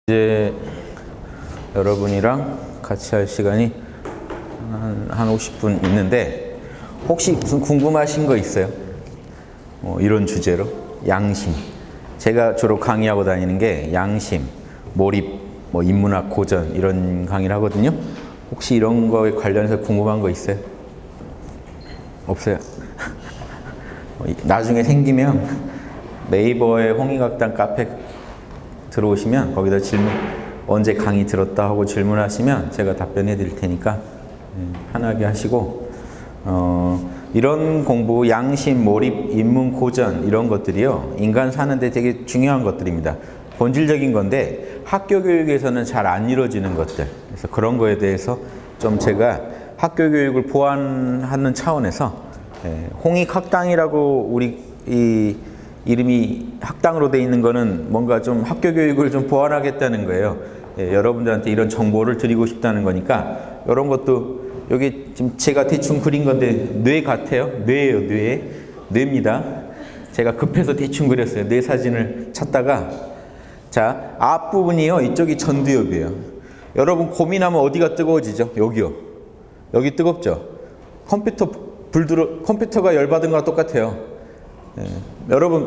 이제 여러분이랑 같이 할 시간이 한 50분 있는데 혹시 무슨 궁금하신 거 있어요? 이런 주제로 양심. 제가 주로 강의하고 다니는 게 양심, 몰입, 인문학, 고전 이런 강의를 하거든요. 혹시 이런 거에 관련해서 궁금한 거 있어요? 없어요? 나중에 생기면 네이버에 홍익학당 카페 들어오시면 거기다 질문, 언제 강의 들었다 하고 질문하시면 제가 답변해 드릴 테니까 편하게 하시고, 이런 공부, 양심, 몰입, 인문, 고전 이런 것들이요, 인간 사는데 되게 중요한 것들입니다. 본질적인 건데 학교 교육에서는 잘 안 이루어지는 것들. 그래서 그런 거에 대해서 좀 제가 학교 교육을 보완하는 차원에서 홍익학당이라고 우리 이름이 학당으로 돼 있는 거는 뭔가 좀 학교 교육을 좀 보완하겠다는 거예요. 여러분들한테 이런 정보를 드리고 싶다는 거니까 이런 것도, 여기 지금 제가 대충 그린 건데 뇌 같아요. 뇌예요, 뇌입니다. 제가 급해서 대충 그렸어요. 뇌 사진을 찾다가. 자, 앞부분이요, 이쪽이 전두엽이에요. 여러분 고민하면 어디가 뜨거워지죠? 여기요. 여기 뜨겁죠? 컴퓨터가 열받은 거랑 똑같아요. 여러분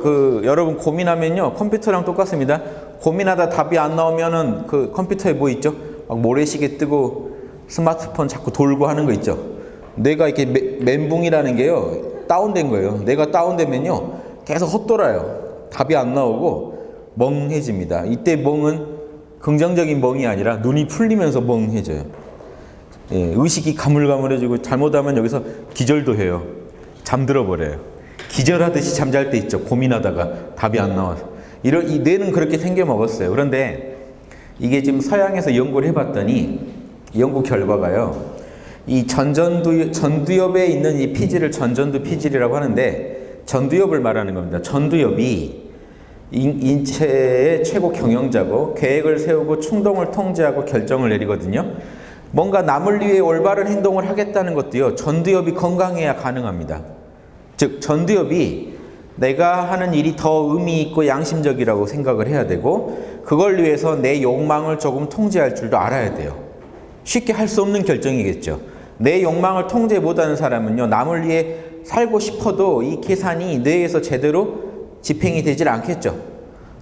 고민하면요, 컴퓨터랑 똑같습니다. 고민하다 답이 안 나오면은 그 컴퓨터에 뭐 있죠? 막 모래시계 뜨고 스마트폰 자꾸 돌고 하는 거 있죠. 뇌가 이렇게 멘붕이라는 게요, 다운된 거예요. 뇌가 다운되면요 계속 헛돌아요. 답이 안 나오고 멍해집니다. 이때 멍은 긍정적인 멍이 아니라 눈이 풀리면서 멍해져요. 의식이 가물가물해지고 잘못하면 여기서 기절도 해요. 잠들어 버려요. 기절하듯이 잠잘 때 있죠. 고민하다가 답이 안 나와서. 이 뇌는 그렇게 생겨 먹었어요. 그런데 이게 지금 서양에서 연구를 해봤더니 연구 결과가요, 이 전두엽에 있는 이 피질을 전전두 피질이라고 하는데, 전두엽을 말하는 겁니다. 전두엽이 인체의 최고 경영자고 계획을 세우고 충동을 통제하고 결정을 내리거든요. 뭔가 남을 위해 올바른 행동을 하겠다는 것도요, 전두엽이 건강해야 가능합니다. 즉 전두엽이 내가 하는 일이 더 의미 있고 양심적이라고 생각을 해야 되고, 그걸 위해서 내 욕망을 조금 통제할 줄도 알아야 돼요. 쉽게 할 수 없는 결정이겠죠. 내 욕망을 통제 못하는 사람은요, 남을 위해 살고 싶어도 이 계산이 뇌에서 제대로 집행이 되질 않겠죠.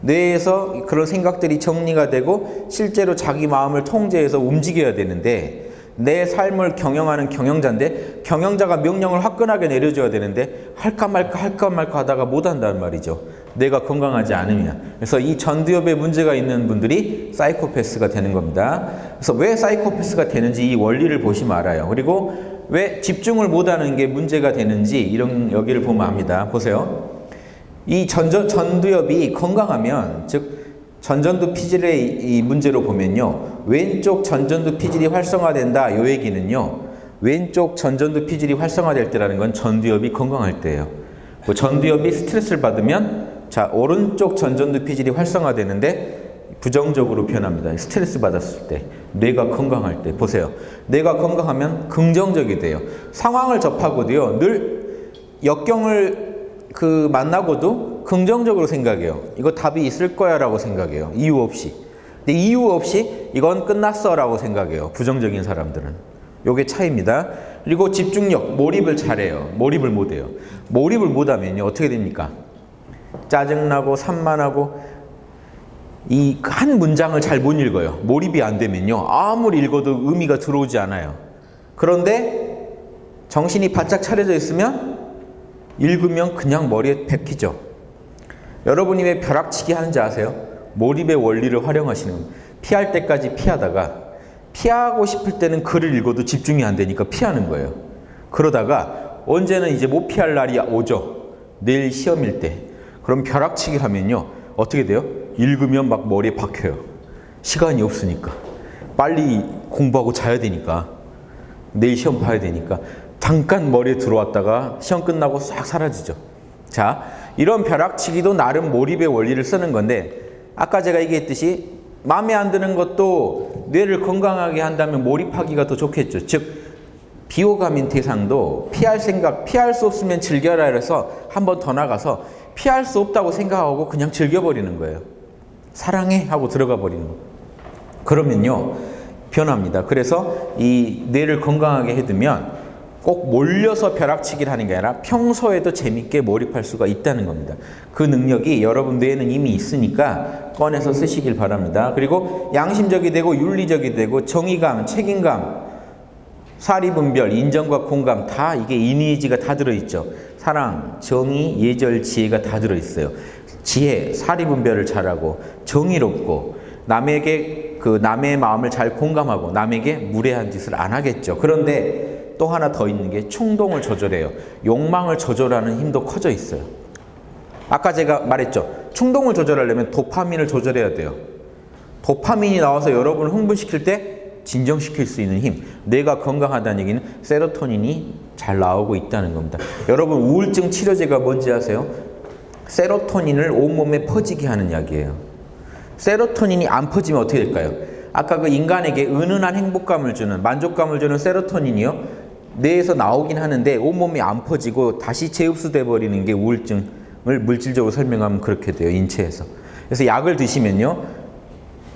뇌에서 그런 생각들이 정리가 되고 실제로 자기 마음을 통제해서 움직여야 되는데, 내 삶을 경영하는 경영자인데 경영자가 명령을 화끈하게 내려줘야 되는데 할까 말까 하다가 못한다는 말이죠. 내가 건강하지 않으면. 그래서 이 전두엽에 문제가 있는 분들이 사이코패스가 되는 겁니다. 그래서 왜 사이코패스가 되는지 이 원리를 보시면 알아요. 그리고 왜 집중을 못하는 게 문제가 되는지 이런 여기를 보면 압니다. 보세요. 이 전두엽이 건강하면, 즉 전전두 피질의 이 문제로 보면요, 왼쪽 전전두 피질이 활성화된다, 요 얘기는요, 왼쪽 전전두 피질이 활성화될 때라는 건 전두엽이 건강할 때예요. 그 전두엽이 스트레스를 받으면, 자, 오른쪽 전전두 피질이 활성화되는데 부정적으로 변합니다. 스트레스 받았을 때, 뇌가 건강할 때. 보세요, 뇌가 건강하면 긍정적이 돼요. 상황을 접하고도요, 늘 역경을 만나고도 긍정적으로 생각해요. 이거 답이 있을 거야 라고 생각해요. 이유 없이. 근데 이유 없이 이건 끝났어 라고 생각해요. 부정적인 사람들은. 요게 차이입니다. 그리고 집중력, 몰입을 잘해요. 몰입을 못해요. 몰입을 못하면요, 어떻게 됩니까? 짜증나고 산만하고 이 한 문장을 잘 못 읽어요. 몰입이 안 되면요, 아무리 읽어도 의미가 들어오지 않아요. 그런데 정신이 바짝 차려져 있으면 읽으면 그냥 머리에 박히죠. 여러분이 왜 벼락치기 하는지 아세요? 몰입의 원리를 활용하시는 거예요. 피할 때까지 피하다가 피하고 싶을 때는 글을 읽어도 집중이 안 되니까 피하는 거예요. 그러다가 언제는 이제 못 피할 날이 오죠. 내일 시험일 때. 그럼 벼락치기를 하면요, 어떻게 돼요? 읽으면 막 머리에 박혀요. 시간이 없으니까. 빨리 공부하고 자야 되니까. 내일 시험 봐야 되니까. 잠깐 머리에 들어왔다가 시험 끝나고 싹 사라지죠. 자, 이런 벼락치기도 나름 몰입의 원리를 쓰는 건데, 아까 제가 얘기했듯이 마음에 안 드는 것도 뇌를 건강하게 한다면 몰입하기가 더 좋겠죠. 즉 비호감인 대상도 피할 수 없으면 즐겨라 해서 한 번 더 나가서 피할 수 없다고 생각하고 그냥 즐겨버리는 거예요. 사랑해 하고 들어가 버리는 거. 그러면요 변합니다. 그래서 이 뇌를 건강하게 해두면 꼭 몰려서 벼락치기를 하는 게 아니라 평소에도 재밌게 몰입할 수가 있다는 겁니다. 그 능력이 여러분 뇌에는 이미 있으니까 꺼내서 쓰시길 바랍니다. 그리고 양심적이 되고 윤리적이 되고 정의감, 책임감, 사리분별, 인정과 공감 다 이게 이미지가 다 들어있죠. 사랑, 정의, 예절, 지혜가 다 들어있어요. 지혜, 사리분별을 잘하고 정의롭고 남에게 남의 마음을 잘 공감하고 남에게 무례한 짓을 안 하겠죠. 그런데 또 하나 더 있는 게 충동을 조절해요. 욕망을 조절하는 힘도 커져 있어요. 아까 제가 말했죠. 충동을 조절하려면 도파민을 조절해야 돼요. 도파민이 나와서 여러분을 흥분시킬 때 진정시킬 수 있는 힘, 뇌가 건강하다는 얘기는 세로토닌이 잘 나오고 있다는 겁니다. 여러분 우울증 치료제가 뭔지 아세요? 세로토닌을 온몸에 퍼지게 하는 약이에요. 세로토닌이 안 퍼지면 어떻게 될까요? 아까 그 인간에게 은은한 행복감을 주는, 만족감을 주는 세로토닌이요 뇌에서 나오긴 하는데 온몸이 안 퍼지고 다시 재흡수돼 버리는 게 우울증을 물질적으로 설명하면 그렇게 돼요. 인체에서. 그래서 약을 드시면요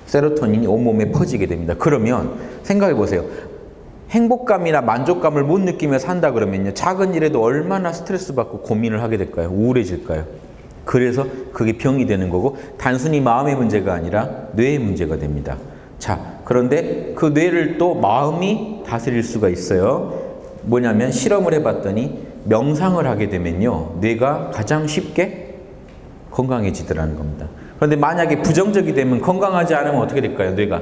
세로토닌이 온몸에 퍼지게 됩니다. 그러면 생각해 보세요. 행복감이나 만족감을 못 느끼며 산다 그러면요 작은 일에도 얼마나 스트레스 받고 고민을 하게 될까요? 우울해질까요? 그래서 그게 병이 되는 거고 단순히 마음의 문제가 아니라 뇌의 문제가 됩니다. 자, 그런데 그 뇌를 또 마음이 다스릴 수가 있어요. 뭐냐면 실험을 해봤더니 명상을 하게 되면요 뇌가 가장 쉽게 건강해지더라는 겁니다. 그런데 만약에 부정적이 되면 건강하지 않으면 어떻게 될까요? 뇌가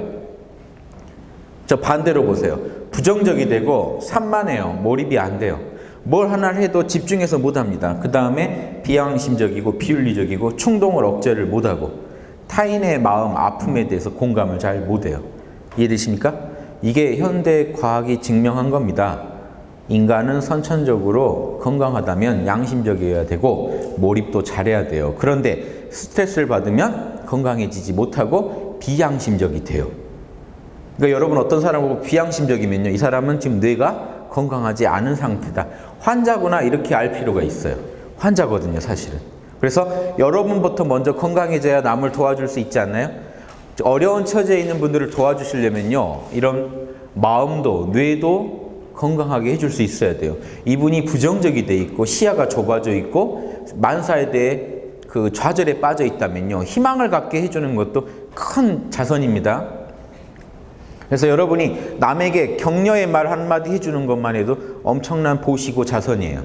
저 반대로 보세요. 부정적이 되고 산만해요. 몰입이 안 돼요. 뭘 하나를 해도 집중해서 못합니다. 그 다음에 비양심적이고 비윤리적이고 충동을 억제를 못하고 타인의 마음 아픔에 대해서 공감을 잘 못해요. 이해되십니까? 이게 현대 과학이 증명한 겁니다. 인간은 선천적으로 건강하다면 양심적이어야 되고 몰입도 잘해야 돼요. 그런데 스트레스를 받으면 건강해지지 못하고 비양심적이 돼요. 그러니까 여러분 어떤 사람 보고 비양심적이면요 이 사람은 지금 뇌가 건강하지 않은 상태다. 환자구나 이렇게 알 필요가 있어요. 환자거든요 사실은. 그래서 여러분부터 먼저 건강해져야 남을 도와줄 수 있지 않나요? 어려운 처지에 있는 분들을 도와주시려면요 이런 마음도 뇌도 건강하게 해줄 수 있어야 돼요. 이분이 부정적이 돼 있고 시야가 좁아져 있고 만사에 대해 그 좌절에 빠져 있다면요 희망을 갖게 해주는 것도 큰 자선입니다. 그래서 여러분이 남에게 격려의 말 한마디 해주는 것만 해도 엄청난 보시고 자선이에요.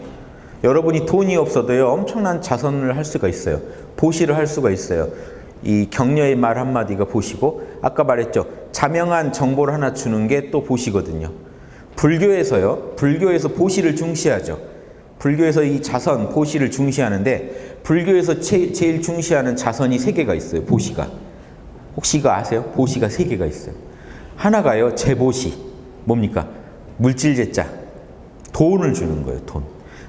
여러분이 돈이 없어도요 엄청난 자선을 할 수가 있어요. 보시를 할 수가 있어요. 이 격려의 말 한마디가 보시고 아까 말했죠. 자명한 정보를 하나 주는 게 또 보시거든요. 불교에서 보시를 중시하죠. 불교에서 이 자선, 보시를 중시하는데 불교에서 제일 중시하는 자선이 3개가 있어요. 보시가. 혹시 이거 아세요? 보시가 3개가 있어요. 하나가요. 재보시. 뭡니까? 물질재자. 돈을 주는 거예요. 돈.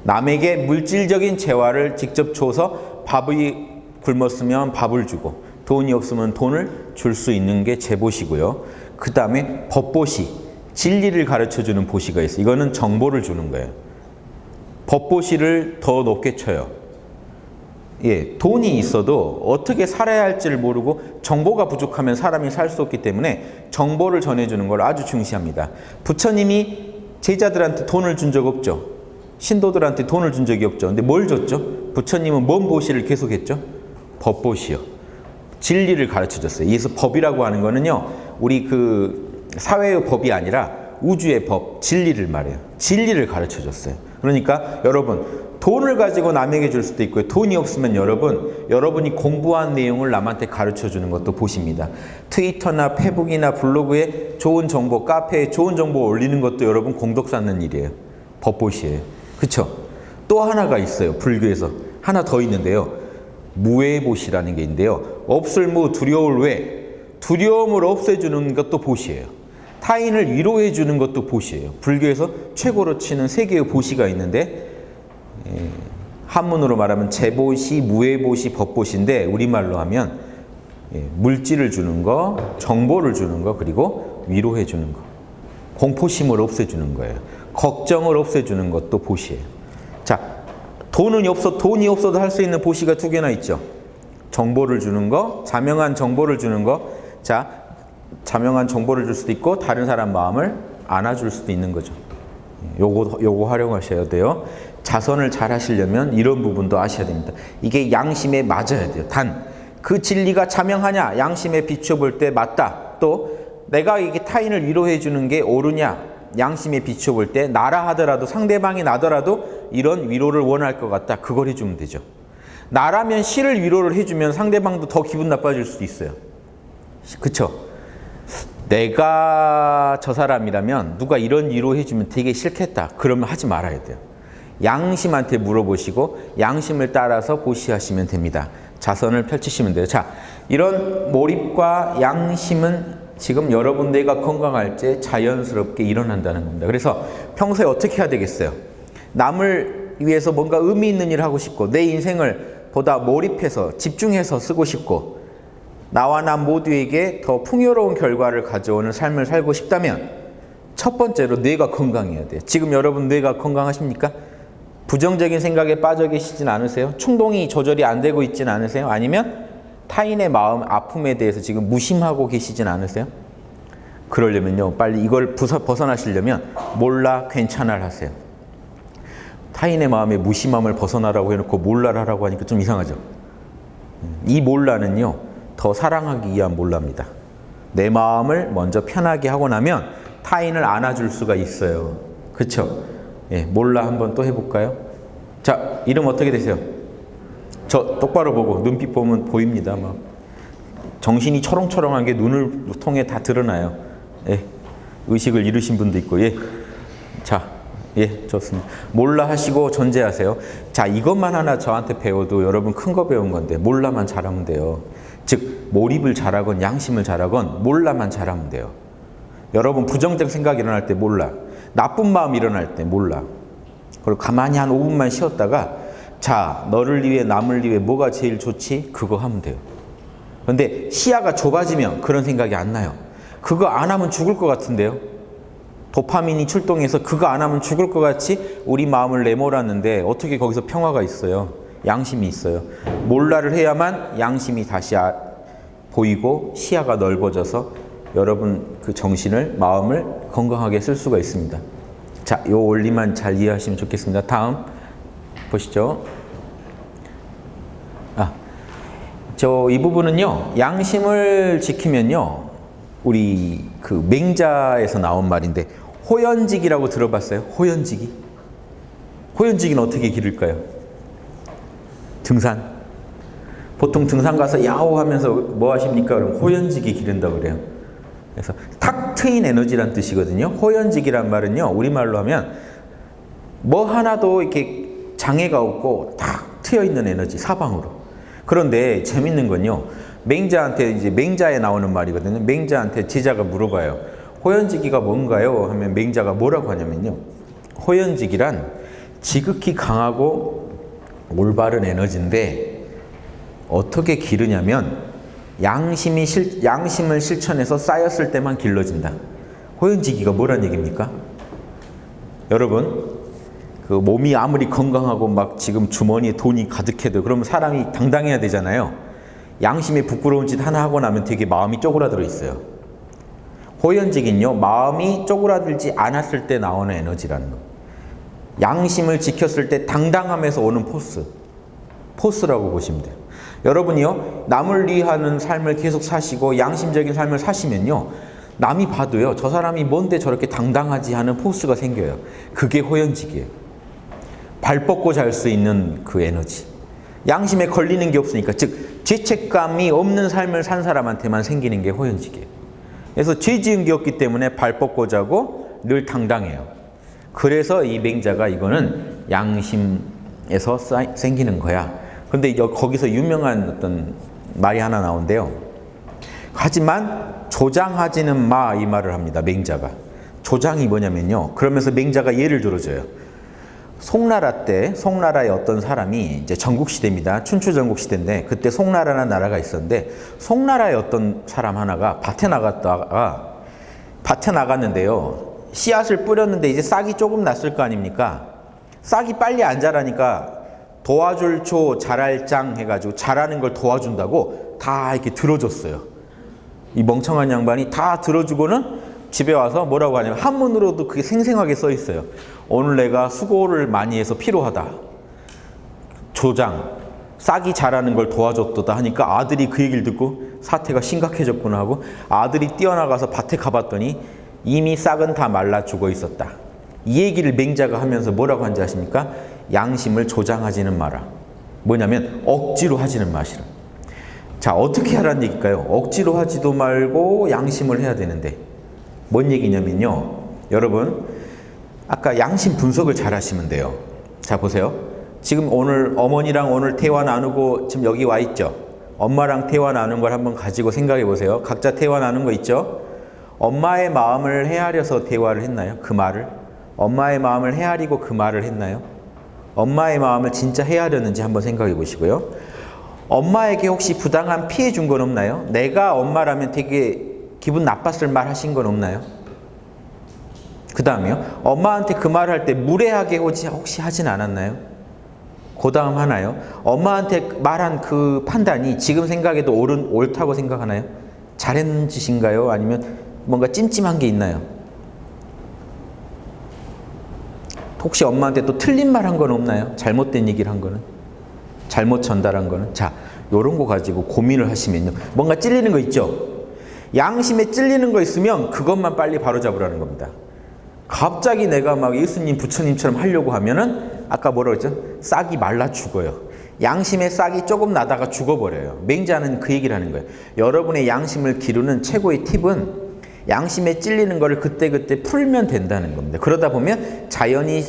남에게 물질적인 재화를 직접 줘서 밥이 굶었으면 밥을 주고 돈이 없으면 돈을 줄 수 있는 게 재보시고요. 그 다음에 법보시. 진리를 가르쳐주는 보시가 있어요. 이거는 정보를 주는 거예요. 법보시를 더 높게 쳐요. 예, 돈이 있어도 어떻게 살아야 할지를 모르고 정보가 부족하면 사람이 살 수 없기 때문에 정보를 전해주는 걸 아주 중시합니다. 부처님이 제자들한테 돈을 준 적 없죠. 신도들한테 돈을 준 적이 없죠. 근데 뭘 줬죠? 부처님은 뭔 보시를 계속했죠? 법보시요. 진리를 가르쳐줬어요. 그래서 법이라고 하는 거는요, 우리 그 사회의 법이 아니라 우주의 법, 진리를 말해요. 진리를 가르쳐줬어요. 그러니까 여러분 돈을 가지고 남에게 줄 수도 있고요. 돈이 없으면 여러분이 공부한 내용을 남한테 가르쳐주는 것도 보십니다. 트위터나 페북이나 블로그에 좋은 정보, 카페에 좋은 정보 올리는 것도 여러분 공덕 쌓는 일이에요. 법보시예요. 그렇죠? 또 하나가 있어요. 불교에서 하나 더 있는데요. 무외보시라는 게 있는데요. 없을 무 두려울 외, 두려움을 없애주는 것도 보시예요. 타인을 위로해 주는 것도 보시예요. 불교에서 최고로 치는 3개의 보시가 있는데 한문으로 말하면 재보시, 무외보시, 법보시인데 우리말로 하면 물질을 주는 거, 정보를 주는 거, 그리고 위로해 주는 거. 공포심을 없애주는 거예요. 걱정을 없애주는 것도 보시예요. 자, 돈이 없어도 할 수 있는 보시가 2개나 있죠. 정보를 주는 거, 자명한 정보를 주는 거. 자, 자명한 정보를 줄 수도 있고 다른 사람 마음을 안아줄 수도 있는 거죠. 요거 활용하셔야 돼요. 자선을 잘 하시려면 이런 부분도 아셔야 됩니다. 이게 양심에 맞아야 돼요. 단 그 진리가 자명하냐, 양심에 비춰볼 때 맞다. 또 내가 이게 타인을 위로해 주는 게 옳으냐, 양심에 비춰볼 때 나라 하더라도 상대방이 나더라도 이런 위로를 원할 것 같다. 그걸 해주면 되죠. 나라면 싫을 위로를 해주면 상대방도 더 기분 나빠질 수도 있어요. 그쵸? 내가 저 사람이라면 누가 이런 위로 해주면 되게 싫겠다. 그러면 하지 말아야 돼요. 양심한테 물어보시고 양심을 따라서 보시하시면 됩니다. 자선을 펼치시면 돼요. 자, 이런 몰입과 양심은 지금 여러분 내가 건강할 때 자연스럽게 일어난다는 겁니다. 그래서 평소에 어떻게 해야 되겠어요? 남을 위해서 뭔가 의미 있는 일을 하고 싶고 내 인생을 보다 몰입해서 집중해서 쓰고 싶고 나와 남 모두에게 더 풍요로운 결과를 가져오는 삶을 살고 싶다면 첫 번째로 뇌가 건강해야 돼요. 지금 여러분 뇌가 건강하십니까? 부정적인 생각에 빠져 계시진 않으세요? 충동이 조절이 안 되고 있진 않으세요? 아니면 타인의 마음, 아픔에 대해서 지금 무심하고 계시진 않으세요? 그러려면요, 빨리 이걸 벗어나시려면 몰라, 괜찮아를 하세요. 타인의 마음의 무심함을 벗어나라고 해놓고 몰라를 하라고 하니까 좀 이상하죠? 이 몰라는요, 더 사랑하기 위한 몰라입니다. 내 마음을 먼저 편하게 하고 나면 타인을 안아줄 수가 있어요. 그쵸? 예, 몰라 한번 또 해볼까요? 자, 이름 어떻게 되세요? 저 똑바로 보고 눈빛 보면 보입니다. 막 정신이 초롱초롱한 게 눈을 통해 다 드러나요. 예, 의식을 잃으신 분도 있고. 예, 자, 예, 좋습니다. 몰라 하시고 존재하세요. 자, 이것만 하나 저한테 배워도 여러분 큰 거 배운 건데 몰라만 잘하면 돼요. 즉 몰입을 잘하건 양심을 잘하건 몰라만 잘하면 돼요. 여러분 부정적 생각이 일어날 때 몰라, 나쁜 마음 일어날 때 몰라. 그리고 가만히 한 5분만 쉬었다가 자, 너를 위해 남을 위해 뭐가 제일 좋지? 그거 하면 돼요. 그런데 시야가 좁아지면 그런 생각이 안 나요. 그거 안 하면 죽을 것 같은데요. 도파민이 출동해서 그거 안 하면 죽을 것 같이 우리 마음을 내몰았는데 어떻게 거기서 평화가 있어요? 양심이 있어요. 몰라를 해야만 양심이 다시 보이고 시야가 넓어져서 여러분 그 정신을, 마음을 건강하게 쓸 수가 있습니다. 자, 요 원리만 잘 이해하시면 좋겠습니다. 다음 보시죠. 이 부분은요, 양심을 지키면요, 우리 그 맹자에서 나온 말인데 호연직이라고 들어봤어요? 호연직이? 호연직이는 어떻게 기를까요? 등산. 보통 등산 가서 야호 하면서 뭐 하십니까? 그럼 호연직이 기른다고 그래요. 그래서 탁 트인 에너지란 뜻이거든요. 호연직이란 말은요, 우리말로 하면 뭐 하나도 이렇게 장애가 없고 탁 트여 있는 에너지, 사방으로. 그런데 재밌는 건요, 맹자한테, 이제 맹자에 나오는 말이거든요. 맹자한테 제자가 물어봐요. 호연지기가 뭔가요? 하면 맹자가 뭐라고 하냐면요, 호연지기란 지극히 강하고 올바른 에너지인데 어떻게 기르냐면 양심을 실천해서 쌓였을 때만 길러진다. 호연지기가 뭐란 얘기입니까? 여러분, 그 몸이 아무리 건강하고 막 지금 주머니에 돈이 가득해도 그러면 사람이 당당해야 되잖아요. 양심에 부끄러운 짓 하나 하고 나면 되게 마음이 쪼그라들어 있어요. 호연직은요, 마음이 쪼그라들지 않았을 때 나오는 에너지라는 거. 양심을 지켰을 때 당당함에서 오는 포스라고 보시면 돼요. 여러분이요, 남을 위하는 삶을 계속 사시고 양심적인 삶을 사시면요, 남이 봐도요, 저 사람이 뭔데 저렇게 당당하지 하는 포스가 생겨요. 그게 호연직이에요. 발 뻗고 잘 수 있는 그 에너지. 양심에 걸리는 게 없으니까, 즉 죄책감이 없는 삶을 산 사람한테만 생기는 게 호연직이에요. 그래서 죄 지은 게 없기 때문에 발 뻗고 자고 늘 당당해요. 그래서 이 맹자가 이거는 양심에서 생기는 거야. 근데 거기서 유명한 어떤 말이 하나 나온대요. 하지만 조장하지는 마, 이 말을 합니다. 맹자가. 조장이 뭐냐면요, 그러면서 맹자가 예를 들어줘요. 송나라의 어떤 사람이, 이제 전국시대입니다. 춘추 전국시대인데 그때 송나라라는 나라가 있었는데, 송나라의 어떤 사람 하나가 밭에 나갔는데요, 씨앗을 뿌렸는데 이제 싹이 조금 났을 거 아닙니까? 싹이 빨리 안 자라니까 도와줄 초 자랄 장 해가지고 자라는 걸 도와준다고 다 이렇게 들어줬어요. 이 멍청한 양반이 다 들어주고는 집에 와서 뭐라고 하냐면 한문으로도 그게 생생하게 써 있어요. 오늘 내가 수고를 많이 해서 피로하다. 조장, 싹이 자라는 걸 도와줬다 하니까 아들이 그 얘기를 듣고 사태가 심각해졌구나 하고 아들이 뛰어나가서 밭에 가봤더니 이미 싹은 다 말라 죽어 있었다. 이 얘기를 맹자가 하면서 뭐라고 한지 아십니까? 양심을 조장하지는 마라. 뭐냐면 억지로 하지는 마시라. 자, 어떻게 하라는 얘기일까요? 억지로 하지도 말고 양심을 해야 되는데 뭔 얘기냐면요. 여러분 아까 양심 분석을 잘 하시면 돼요. 자, 보세요. 지금 오늘 어머니랑 오늘 대화 나누고 지금 여기 와 있죠. 엄마랑 대화 나눈 걸 한번 가지고 생각해 보세요. 각자 대화 나눈 거 있죠. 엄마의 마음을 헤아려서 대화를 했나요? 그 말을? 엄마의 마음을 헤아리고 그 말을 했나요? 엄마의 마음을 진짜 헤아렸는지 한번 생각해 보시고요. 엄마에게 혹시 부당한 피해 준 건 없나요? 내가 엄마라면 되게 기분 나빴을 말 하신 건 없나요? 그 다음에요. 엄마한테 그 말을 할 때 무례하게 혹시 하진 않았나요? 그 다음 하나요. 엄마한테 말한 그 판단이 지금 생각해도 옳다고 생각하나요? 잘했는 짓인가요? 아니면 뭔가 찜찜한 게 있나요? 혹시 엄마한테 또 틀린 말 한 건 없나요? 잘못된 얘기를 한 거는? 잘못 전달한 거는? 자, 요런 거 가지고 고민을 하시면요. 뭔가 찔리는 거 있죠? 양심에 찔리는 거 있으면 그것만 빨리 바로잡으라는 겁니다. 갑자기 내가 막 예수님, 부처님처럼 하려고 하면은 아까 뭐라고 했죠? 싹이 말라 죽어요. 양심의 싹이 조금 나다가 죽어버려요. 맹자는 그 얘기를 하는 거예요. 여러분의 양심을 기르는 최고의 팁은 양심에 찔리는 거를 그때그때 풀면 된다는 겁니다. 그러다 보면 자연히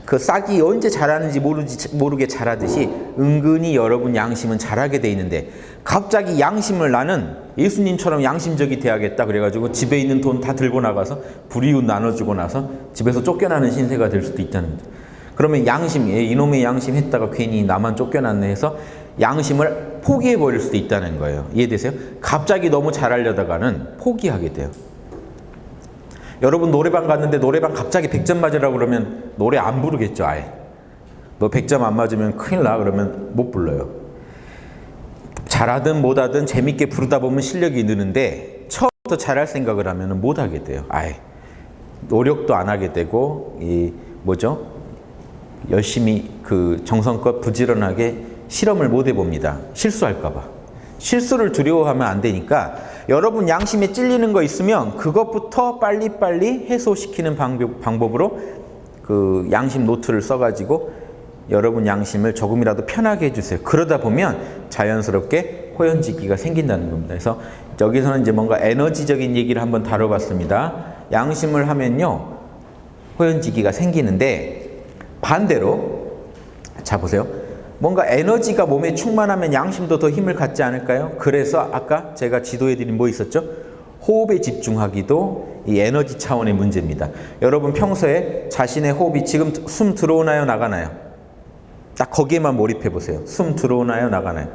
그 싹이 언제 자라는지 모르게 자라듯이 은근히 여러분 양심은 자라게 돼 있는데 갑자기 양심을 나는 예수님처럼 양심적이 돼야겠다 그래가지고 집에 있는 돈 다 들고 나가서 불이웃 나눠주고 나서 집에서 쫓겨나는 신세가 될 수도 있다는 거죠. 그러면 이놈의 양심 했다가 괜히 나만 쫓겨났네 해서 양심을 포기해버릴 수도 있다는 거예요. 이해되세요? 갑자기 너무 잘하려다가는 포기하게 돼요. 여러분 노래방 갔는데 노래방 갑자기 100점 맞으라고 그러면 노래 안 부르겠죠. 아예. 너 100점 안 맞으면 큰일 나 그러면 못 불러요. 잘하든 못하든 재밌게 부르다 보면 실력이 느는데 처음부터 잘할 생각을 하면 못하게 돼요. 아예. 노력도 안 하게 되고 열심히 그 정성껏 부지런하게 실험을 못 해봅니다. 실수할까 봐. 실수를 두려워하면 안 되니까 여러분 양심에 찔리는 거 있으면 그것부터 빨리빨리 해소시키는 방법으로 그 양심 노트를 써가지고 여러분 양심을 조금이라도 편하게 해주세요. 그러다 보면 자연스럽게 호연지기가 생긴다는 겁니다. 그래서 여기서는 이제 뭔가 에너지적인 얘기를 한번 다뤄봤습니다. 양심을 하면요 호연지기가 생기는데 반대로 자 보세요. 뭔가 에너지가 몸에 충만하면 양심도 더 힘을 갖지 않을까요? 그래서 아까 제가 지도해드린 뭐 있었죠? 호흡에 집중하기도 이 에너지 차원의 문제입니다. 여러분 평소에 자신의 호흡이 지금 숨 들어오나요? 나가나요? 딱 거기에만 몰입해 보세요. 숨 들어오나요? 나가나요?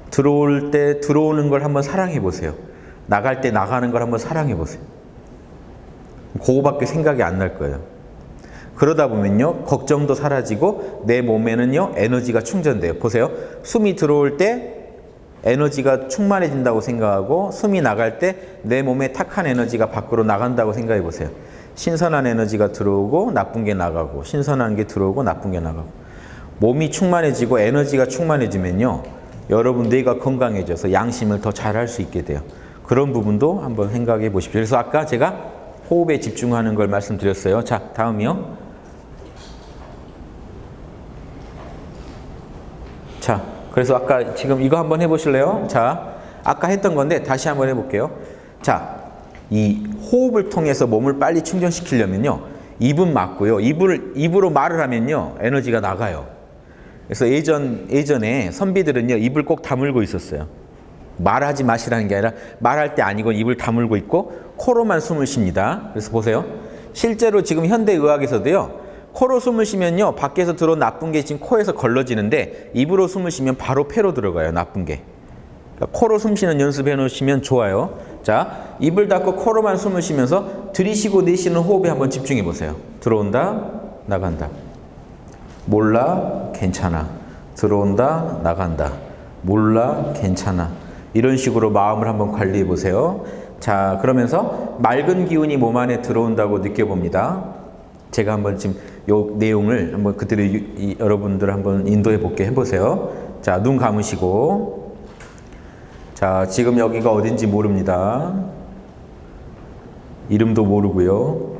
들어올 때 들어오는 걸 한번 사랑해 보세요. 나갈 때 나가는 걸 한번 사랑해 보세요. 그거밖에 생각이 안 날 거예요. 그러다 보면요 걱정도 사라지고 내 몸에는요 에너지가 충전돼요. 보세요. 숨이 들어올 때 에너지가 충만해진다고 생각하고 숨이 나갈 때 내 몸에 탁한 에너지가 밖으로 나간다고 생각해 보세요. 신선한 에너지가 들어오고 나쁜 게 나가고 신선한 게 들어오고 나쁜 게 나가고 몸이 충만해지고 에너지가 충만해지면요 여러분 뇌가 건강해져서 양심을 더 잘할 수 있게 돼요. 그런 부분도 한번 생각해 보십시오. 그래서 아까 제가 호흡에 집중하는 걸 말씀드렸어요. 자, 다음이요. 자, 그래서 아까 지금 이거 한번 해보실래요? 자, 아까 했던 건데 다시 한번 해볼게요. 자, 이 호흡을 통해서 몸을 빨리 충전시키려면요. 입은 막고요. 입으로 말을 하면요. 에너지가 나가요. 그래서 예전에 선비들은요. 입을 꼭 다물고 있었어요. 말하지 마시라는 게 아니라 말할 때 아니고 입을 다물고 있고 코로만 숨을 쉽니다. 그래서 보세요. 실제로 지금 현대의학에서도요. 코로 숨을 쉬면요. 밖에서 들어온 나쁜 게 지금 코에서 걸러지는데 입으로 숨을 쉬면 바로 폐로 들어가요. 나쁜 게. 그러니까 코로 숨 쉬는 연습해 놓으시면 좋아요. 자, 입을 닫고 코로만 숨을 쉬면서 들이쉬고 내쉬는 호흡에 한번 집중해 보세요. 들어온다, 나간다. 몰라, 괜찮아. 들어온다, 나간다. 몰라, 괜찮아. 이런 식으로 마음을 한번 관리해 보세요. 자, 그러면서 맑은 기운이 몸 안에 들어온다고 느껴봅니다. 제가 한번 지금 요 내용을 한번 그대로 여러분들 한번 인도해 볼게 해보세요. 자, 눈 감으시고. 자, 지금 여기가 어딘지 모릅니다. 이름도 모르고요.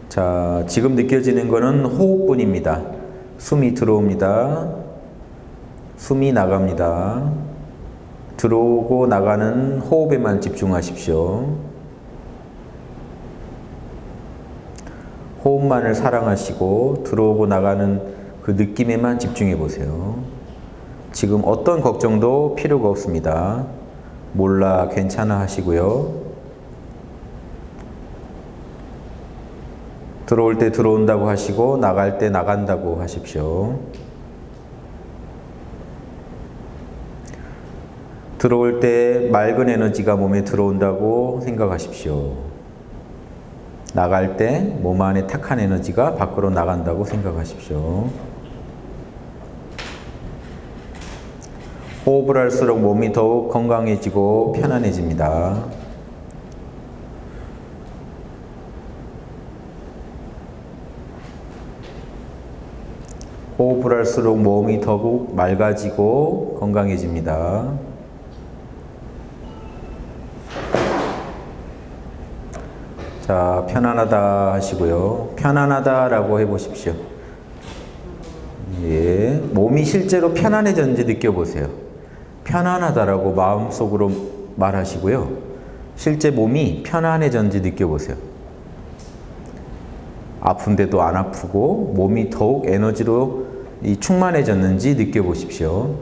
자, 지금 느껴지는 거는 호흡뿐입니다. 숨이 들어옵니다. 숨이 나갑니다. 들어오고 나가는 호흡에만 집중하십시오. 호흡만을 사랑하시고 들어오고 나가는 그 느낌에만 집중해 보세요. 지금 어떤 걱정도 필요가 없습니다. 몰라, 괜찮아 하시고요. 들어올 때 들어온다고 하시고 나갈 때 나간다고 하십시오. 들어올 때 맑은 에너지가 몸에 들어온다고 생각하십시오. 나갈 때 몸 안에 탁한 에너지가 밖으로 나간다고 생각하십시오. 호흡을 할수록 몸이 더욱 건강해지고 편안해집니다. 호흡을 할수록 몸이 더욱 맑아지고 건강해집니다. 자, 편안하다 하시고요. 편안하다라고 해보십시오. 예, 몸이 실제로 편안해졌는지 느껴보세요. 편안하다라고 마음속으로 말하시고요. 실제 몸이 편안해졌는지 느껴보세요. 아픈데도 안 아프고 몸이 더욱 에너지로 충만해졌는지 느껴보십시오.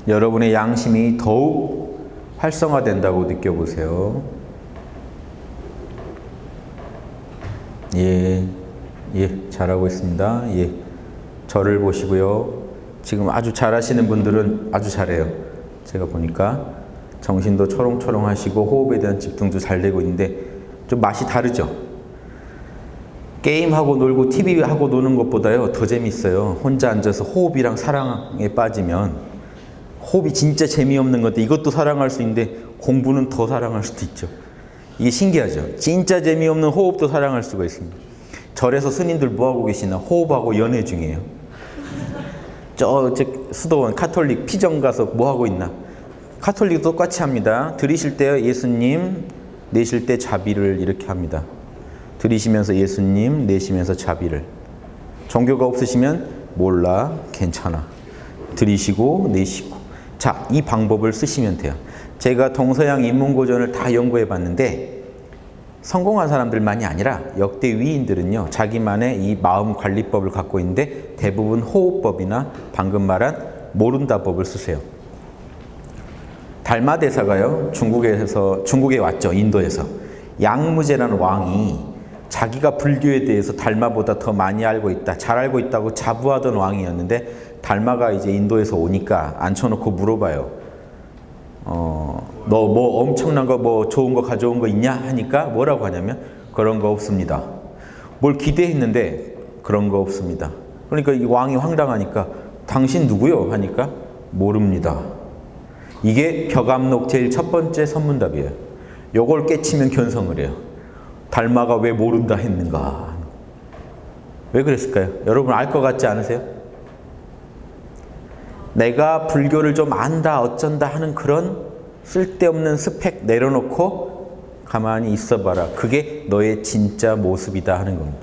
여러분의 양심이 더욱 활성화된다고 느껴보세요. 예, 잘하고 있습니다. 예, 저를 보시고요. 지금 아주 잘하시는 분들은 아주 잘해요. 제가 보니까 정신도 초롱초롱 하시고 호흡에 대한 집중도 잘 되고 있는데 좀 맛이 다르죠? 게임하고 놀고 TV하고 노는 것보다요 더 재밌어요. 혼자 앉아서 호흡이랑 사랑에 빠지면 호흡이 진짜 재미없는 건데 이것도 사랑할 수 있는데 공부는 더 사랑할 수도 있죠. 이게 신기하죠. 진짜 재미없는 호흡도 사랑할 수가 있습니다. 절에서 스님들 뭐하고 계시나? 호흡하고 연애 중이에요. 저 수도원 카톨릭 피정 가서 뭐하고 있나? 카톨릭도 똑같이 합니다. 들이쉴 때 예수님, 내쉴 때 자비를 이렇게 합니다. 들이쉬면서 예수님, 내쉬면서 자비를. 종교가 없으시면 몰라, 괜찮아. 들이쉬고 내쉬고. 자, 이 방법을 쓰시면 돼요. 제가 동서양 인문고전을 다 연구해 봤는데 성공한 사람들만이 아니라 역대 위인들은요 자기만의 이 마음 관리법을 갖고 있는데 대부분 호흡법이나 방금 말한 모른다 법을 쓰세요. 달마 대사가요 중국에 왔죠. 인도에서. 양무제라는 왕이 자기가 불교에 대해서 달마보다 더 많이 알고 있다, 잘 알고 있다고 자부하던 왕이었는데 달마가 이제 인도에서 오니까 앉혀놓고 물어봐요. 너 뭐 엄청난 거 뭐 좋은 거 가져온 거 있냐? 하니까 뭐라고 하냐면 그런 거 없습니다. 뭘 기대했는데 그런 거 없습니다. 그러니까 이 왕이 황당하니까 당신 누구요? 하니까 모릅니다. 이게 벽암록 제일 첫 번째 선문답이에요. 요걸 깨치면 견성을 해요. 달마가 왜 모른다 했는가? 왜 그랬을까요? 여러분 알 것 같지 않으세요? 내가 불교를 좀 안다 어쩐다 하는 그런 쓸데없는 스펙 내려놓고 가만히 있어봐라. 그게 너의 진짜 모습이다 하는 겁니다.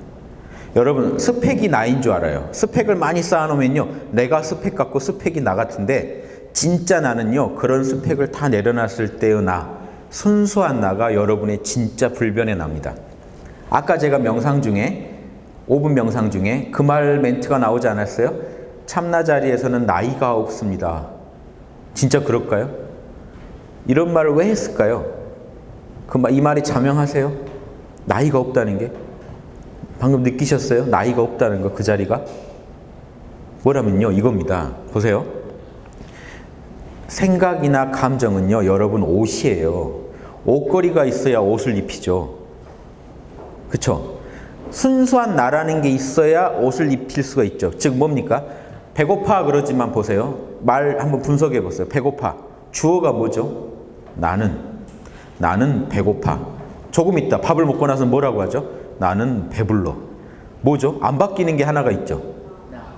여러분 스펙이 나인 줄 알아요. 스펙을 많이 쌓아놓으면요 내가 스펙 같고 스펙이 나 같은데 진짜 나는요 그런 스펙을 다 내려놨을 때의 나, 순수한 나가 여러분의 진짜 불변의 나입니다. 아까 제가 명상 중에 5분 명상 중에 그 말 멘트가 나오지 않았어요? 참나 자리에서는 나이가 없습니다. 진짜 그럴까요? 이런 말을 왜 했을까요? 이 말이 자명하세요? 나이가 없다는 게? 방금 느끼셨어요? 나이가 없다는 거, 그 자리가? 뭐라면요, 이겁니다. 보세요. 생각이나 감정은요, 여러분 옷이에요. 옷걸이가 있어야 옷을 입히죠. 그쵸? 순수한 나라는 게 있어야 옷을 입힐 수가 있죠. 즉 뭡니까? 배고파 그러지만 보세요. 말 한번 분석해 보세요. 배고파. 주어가 뭐죠? 나는 배고파. 조금 있다 밥을 먹고 나서 뭐라고 하죠? 나는 배불러. 뭐죠? 안 바뀌는 게 하나가 있죠.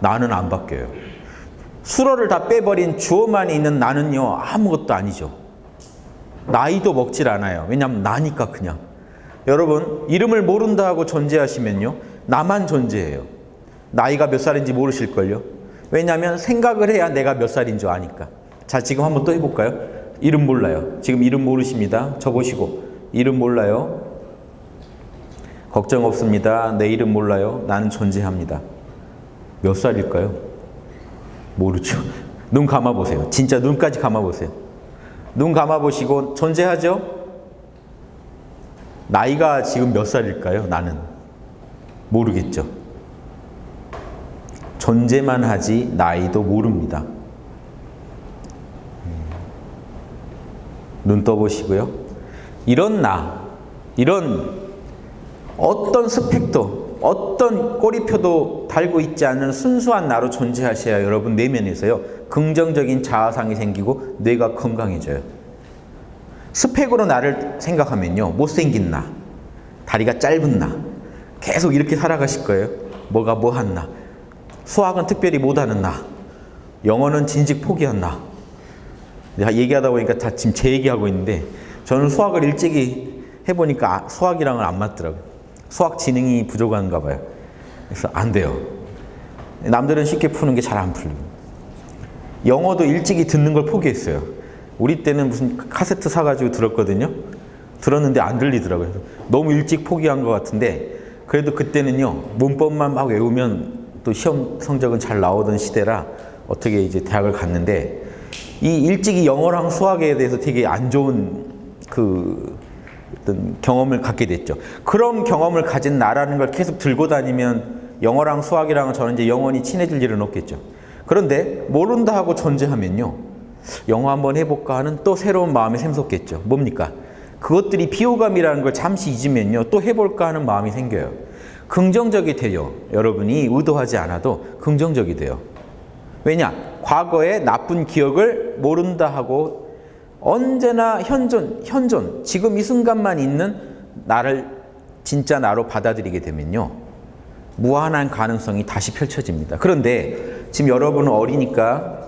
나는 안 바뀌어요. 수로를 다 빼버린 주어만 있는 나는요 아무것도 아니죠. 나이도 먹질 않아요. 왜냐하면 나니까 그냥. 여러분 이름을 모른다 하고 존재하시면요 나만 존재해요. 나이가 몇 살인지 모르실걸요. 왜냐하면 생각을 해야 내가 몇 살인 줄 아니까. 자 지금 한번 또 해볼까요? 이름 몰라요. 지금 이름 모르십니다. 저 보시고 이름 몰라요. 걱정 없습니다. 내 이름 몰라요. 나는 존재합니다. 몇 살일까요? 모르죠. 눈 감아보세요. 진짜 눈까지 감아보세요. 눈 감아보시고 존재하죠? 나이가 지금 몇 살일까요? 나는 모르겠죠. 존재만 하지 나이도 모릅니다. 눈 떠보시고요. 이런 이런 어떤 스펙도 어떤 꼬리표도 달고 있지 않은 순수한 나로 존재하셔야 여러분 내면에서요 긍정적인 자아상이 생기고 뇌가 건강해져요. 스펙으로 나를 생각하면요 못생긴 나, 다리가 짧은 나 계속 이렇게 살아가실 거예요. 뭐가 뭐한 나, 수학은 특별히 못하는 나, 영어는 진즉 포기한 나. 내가 얘기하다 보니까 다 지금 제 얘기하고 있는데 저는 수학을 일찍이 해보니까 수학이랑은 안 맞더라고요. 수학 지능이 부족한가 봐요. 그래서 안 돼요. 남들은 쉽게 푸는 게 잘 안 풀리고. 영어도 일찍이 듣는 걸 포기했어요. 우리 때는 무슨 카세트 사가지고 들었거든요. 들었는데 안 들리더라고요. 너무 일찍 포기한 것 같은데 그래도 그때는요 문법만 막 외우면 또 시험 성적은 잘 나오던 시대라 어떻게 이제 대학을 갔는데 이 일찍이 영어랑 수학에 대해서 되게 안 좋은 어떤 경험을 갖게 됐죠. 그런 경험을 가진 나라는 걸 계속 들고 다니면 영어랑 수학이랑은 저는 이제 영원히 친해질 일은 없겠죠. 그런데 모른다 하고 존재하면요 영어 한번 해볼까 하는 또 새로운 마음이 샘솟겠죠. 뭡니까? 그것들이 비호감이라는 걸 잠시 잊으면요 또 해볼까 하는 마음이 생겨요. 긍정적이 돼요. 여러분이 의도하지 않아도 긍정적이 돼요. 왜냐? 과거의 나쁜 기억을 모른다 하고 언제나 현존, 지금 이 순간만 있는 나를 진짜 나로 받아들이게 되면요 무한한 가능성이 다시 펼쳐집니다. 그런데 지금 여러분은 어리니까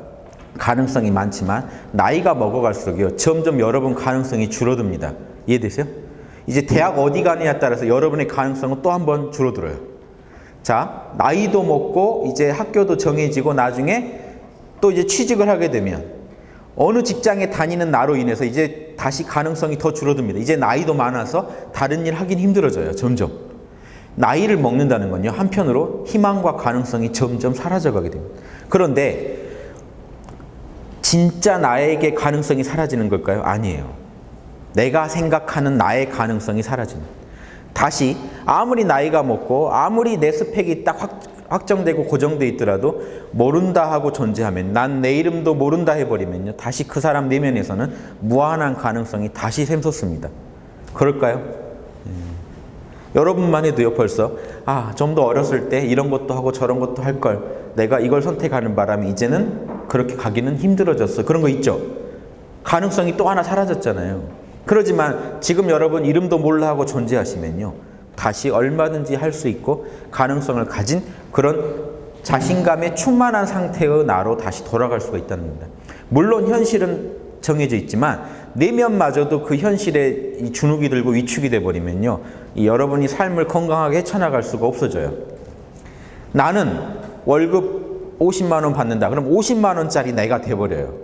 가능성이 많지만 나이가 먹어갈수록요 점점 여러분 가능성이 줄어듭니다. 이해되세요? 이제 대학 어디 가느냐에 따라서 여러분의 가능성은 또 한 번 줄어들어요. 자, 나이도 먹고 이제 학교도 정해지고 나중에 또 이제 취직을 하게 되면 어느 직장에 다니는 나로 인해서 이제 다시 가능성이 더 줄어듭니다. 이제 나이도 많아서 다른 일 하긴 힘들어져요. 점점. 나이를 먹는다는 건요 한편으로 희망과 가능성이 점점 사라져가게 됩니다. 그런데 진짜 나에게 가능성이 사라지는 걸까요? 아니에요. 내가 생각하는 나의 가능성이 사라집니다. 다시 아무리 나이가 먹고 아무리 내 스펙이 딱 확정되고 고정돼 있더라도 모른다 하고 존재하면 난 내 이름도 모른다 해버리면요 다시 그 사람 내면에서는 무한한 가능성이 다시 샘솟습니다. 그럴까요? 여러분만 해도요 벌써 좀 더 어렸을 때 이런 것도 하고 저런 것도 할 걸 내가 이걸 선택하는 바람에 이제는 그렇게 가기는 힘들어졌어. 그런 거 있죠. 가능성이 또 하나 사라졌잖아요. 그러지만 지금 여러분 이름도 몰라 하고 존재하시면요 다시 얼마든지 할 수 있고 가능성을 가진 그런 자신감에 충만한 상태의 나로 다시 돌아갈 수가 있다는 겁니다. 물론 현실은 정해져 있지만 내면마저도 그 현실에 이 주눅이 들고 위축이 돼버리면요 이 여러분이 삶을 건강하게 헤쳐나갈 수가 없어져요. 나는 월급 50만 원 받는다. 그럼 50만 원짜리 내가 돼버려요.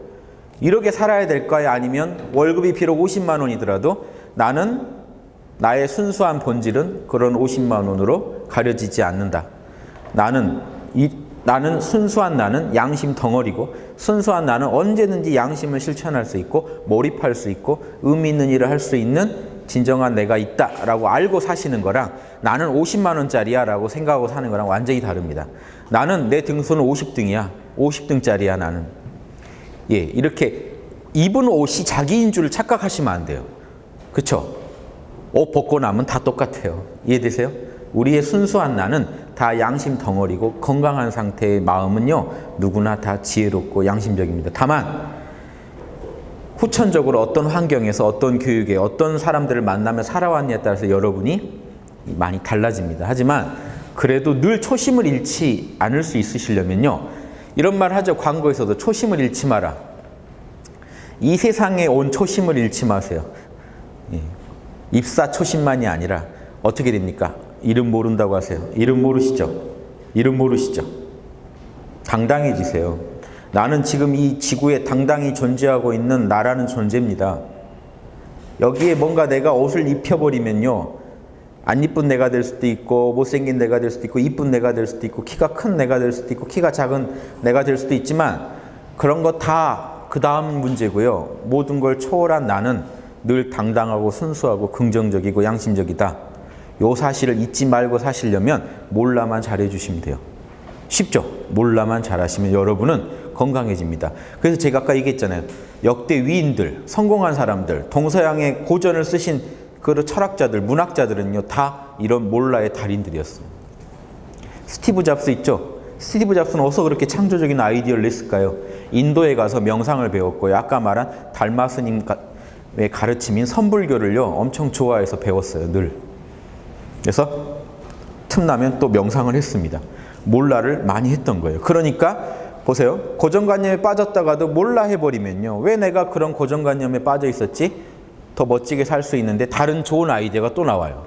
이렇게 살아야 될까요? 아니면 월급이 비록 50만 원이더라도 나는 나의 순수한 본질은 그런 50만 원으로 가려지지 않는다. 나는 순수한 나는 양심 덩어리고 순수한 나는 언제든지 양심을 실천할 수 있고 몰입할 수 있고 의미 있는 일을 할 수 있는 진정한 내가 있다라고 알고 사시는 거랑 나는 50만 원짜리야 라고 생각하고 사는 거랑 완전히 다릅니다. 나는 내 등수는 50등이야. 50등짜리야 나는. 예, 이렇게 입은 옷이 자기인 줄 착각하시면 안 돼요. 그쵸? 옷 벗고 나면 다 똑같아요. 이해되세요? 우리의 순수한 나는 다 양심 덩어리고 건강한 상태의 마음은요 누구나 다 지혜롭고 양심적입니다. 다만 후천적으로 어떤 환경에서 어떤 교육에 어떤 사람들을 만나며 살아왔냐에 따라서 여러분이 많이 달라집니다. 하지만 그래도 늘 초심을 잃지 않을 수 있으시려면요 이런 말 하죠. 광고에서도 초심을 잃지 마라. 이 세상에 온 초심을 잃지 마세요. 입사 초심만이 아니라 어떻게 됩니까? 이름 모른다고 하세요. 이름 모르시죠? 이름 모르시죠? 당당해지세요. 나는 지금 이 지구에 당당히 존재하고 있는 나라는 존재입니다. 여기에 뭔가 내가 옷을 입혀버리면요 안 이쁜 내가 될 수도 있고 못생긴 내가 될 수도 있고 이쁜 내가 될 수도 있고 키가 큰 내가 될 수도 있고 키가 작은 내가 될 수도 있지만 그런 거 다 그 다음 문제고요. 모든 걸 초월한 나는 늘 당당하고 순수하고 긍정적이고 양심적이다. 요 사실을 잊지 말고 사시려면 몰라만 잘해 주시면 돼요. 쉽죠? 몰라만 잘하시면 여러분은 건강해집니다. 그래서 제가 아까 얘기했잖아요. 역대 위인들, 성공한 사람들, 동서양의 고전을 쓰신 그 철학자들, 문학자들은요 다 이런 몰라의 달인들이었어요. 스티브 잡스 있죠? 스티브 잡스는 어디서 그렇게 창조적인 아이디어를 냈을까요? 인도에 가서 명상을 배웠고요. 아까 말한 달마 스님의 가르침인 선불교를요 엄청 좋아해서 배웠어요. 늘. 그래서 틈나면 또 명상을 했습니다. 몰라를 많이 했던 거예요. 그러니까 보세요. 고정관념에 빠졌다가도 몰라 해버리면요 왜 내가 그런 고정관념에 빠져 있었지? 더 멋지게 살 수 있는데 다른 좋은 아이디어가 또 나와요.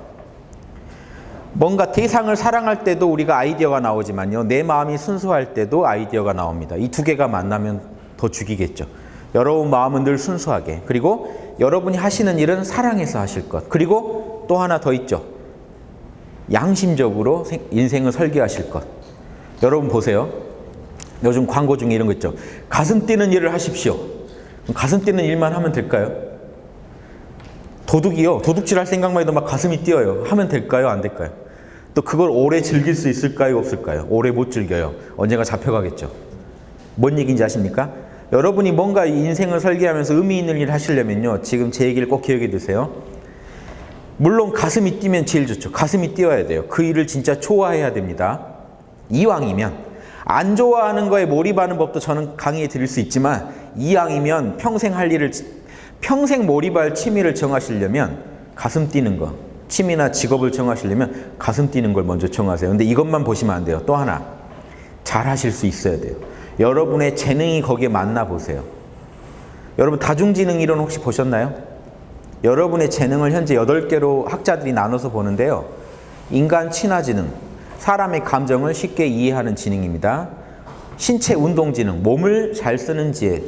뭔가 대상을 사랑할 때도 우리가 아이디어가 나오지만요 내 마음이 순수할 때도 아이디어가 나옵니다. 이 두 개가 만나면 더 죽이겠죠. 여러분 마음은 늘 순수하게, 그리고 여러분이 하시는 일은 사랑해서 하실 것, 그리고 또 하나 더 있죠. 양심적으로 인생을 설계하실 것. 여러분 보세요. 요즘 광고 중에 이런 거 있죠. 가슴 뛰는 일을 하십시오. 가슴 뛰는 일만 하면 될까요? 도둑이요. 도둑질 할 생각만 해도 막 가슴이 뛰어요. 하면 될까요? 안 될까요? 또 그걸 오래 즐길 수 있을까요? 없을까요? 오래 못 즐겨요. 언젠가 잡혀가겠죠. 뭔 얘기인지 아십니까? 여러분이 뭔가 인생을 설계하면서 의미 있는 일을 하시려면요 지금 제 얘기를 꼭 기억해 두세요. 물론 가슴이 뛰면 제일 좋죠. 가슴이 뛰어야 돼요. 그 일을 진짜 좋아해야 됩니다. 이왕이면 안 좋아하는 거에 몰입하는 법도 저는 강의해 드릴 수 있지만 이왕이면 평생 할 일을 평생 몰입할 취미를 정하시려면 가슴 뛰는 거, 취미나 직업을 정하시려면 가슴 뛰는 걸 먼저 정하세요. 근데 이것만 보시면 안 돼요. 또 하나 잘 하실 수 있어야 돼요. 여러분의 재능이 거기에 맞나 보세요. 여러분 다중지능 이론 혹시 보셨나요? 여러분의 재능을 현재 8개로 학자들이 나눠서 보는데요. 인간 친화지능, 사람의 감정을 쉽게 이해하는 지능입니다. 신체 운동지능, 몸을 잘 쓰는 지혜.